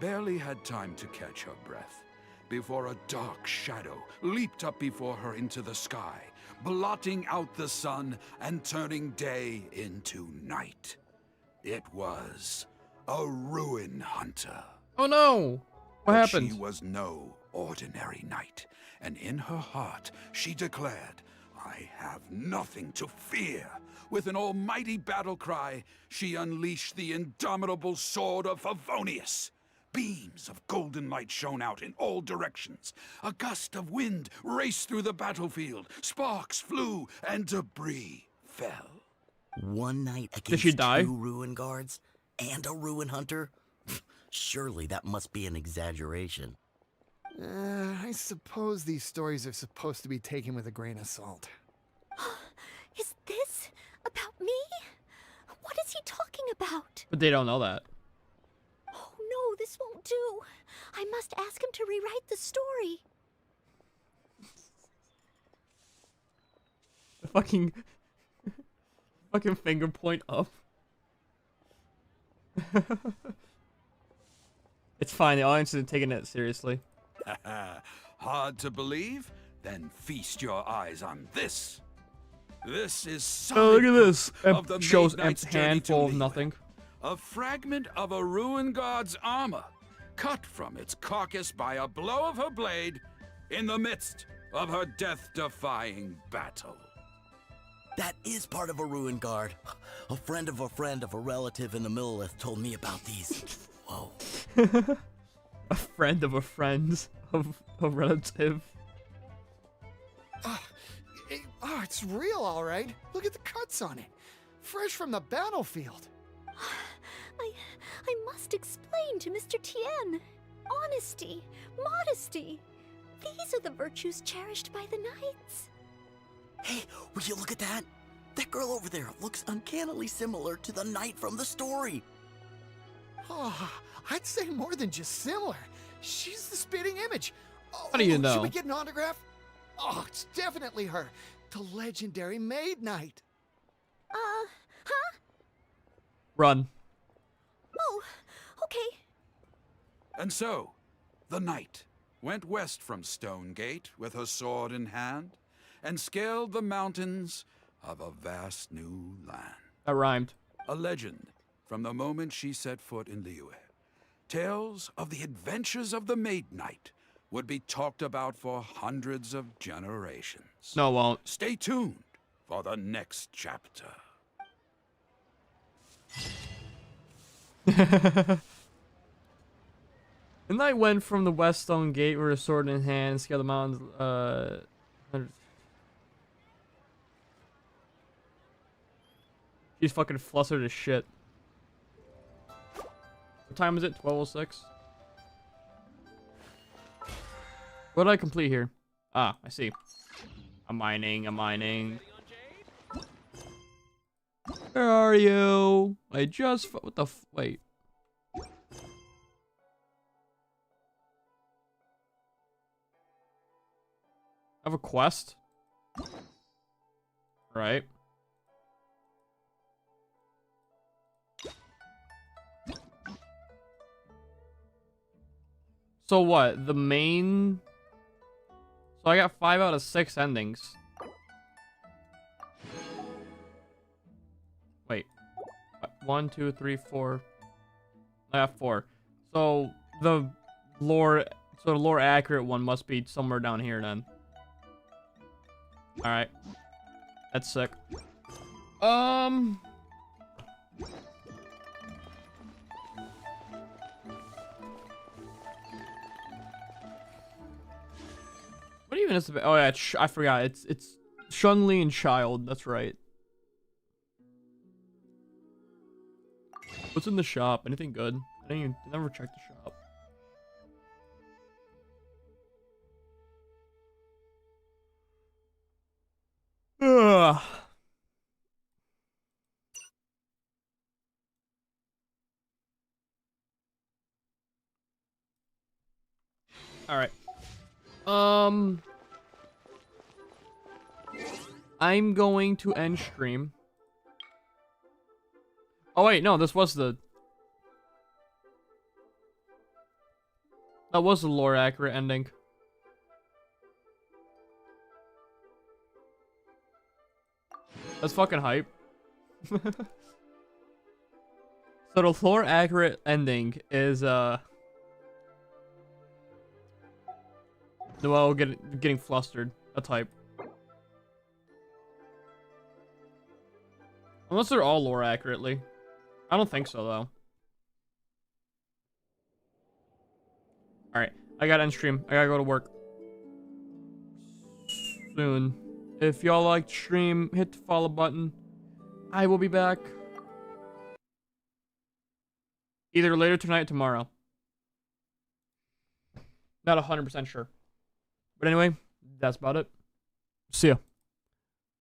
barely had time to catch her breath before a dark shadow leaped up before her into the sky, blotting out the sun and turning day into night. It was a ruin hunter. Oh no! What But happened? she was no ordinary knight, and in her heart she declared, "I have nothing to fear." With an almighty battle cry, she unleashed the indomitable sword of Favonius. Beams of golden light shone out in all directions. A gust of wind raced through the battlefield. Sparks flew and debris fell. One night Did against she die? 2 ruin guards and a ruin hunter? Surely that must be an exaggeration. I suppose these stories are supposed to be taken with a grain of salt. Is this about me? What is he talking about? But they don't know that. Oh no, this won't do. I must ask him to rewrite the story. The fucking finger point up. It's fine. The audience isn't taking it seriously. Hard to believe? Then feast your eyes on this. This is Oh, solid look at this. proof of the It shows Maid Knight's a journey to handful of Liyue. nothing. A fragment of a ruined god's armor, cut from its carcass by a blow of her blade in the midst of her death-defying battle. That is part of a ruin guard. A friend of a relative in the Millelith told me about these. Whoa. A friend of a friend of a relative. It's real, all right. Look at the cuts on it. Fresh from the battlefield. I must explain to Mr. Tien. Honesty, modesty. These are the virtues cherished by the knights. Hey, will you look at that? That girl over there looks uncannily similar to the knight from the story. Oh, I'd say more than just similar. She's the spitting image. How do you know? Should we get an autograph? Oh, it's definitely her. The legendary Maid Knight. Huh? Run. Oh, okay. And so, the knight went west from Stonegate with her sword in hand and scaled the mountains of a vast new land. That rhymed. A legend from the moment she set foot in Liyue. Tales of the adventures of the Maid Knight would be talked about for hundreds of generations. No, it won't. Stay tuned for the next chapter. The knight went from the west stone gate with a sword in hand, scaled the mountains, She's fucking flustered as shit. What time is it? 12:06? What did I complete here? Ah, I see. I'm mining. Where are you? I just... What the wait. I have a quest? Right. So what? The main... So I got 5 out of 6 endings. Wait. 1, 2, 3, 4. I have 4. So the lore accurate one must be somewhere down here then. Alright. That's sick. What even is the... Oh yeah, I forgot. It's Shun-Li and Child. That's right. What's in the shop? Anything good? I never checked the shop. Ugh. All right. I'm going to end stream. Oh wait, no, this was the... That was the lore accurate ending. That's fucking hype. So the lore accurate ending is well, getting flustered. That's hype. Unless they're all lore accurately. I don't think so though. Alright, I gotta end stream. I gotta go to work soon. If y'all liked stream, hit the follow button. I will be back either later tonight or tomorrow. Not 100% sure. But anyway, that's about it. See ya.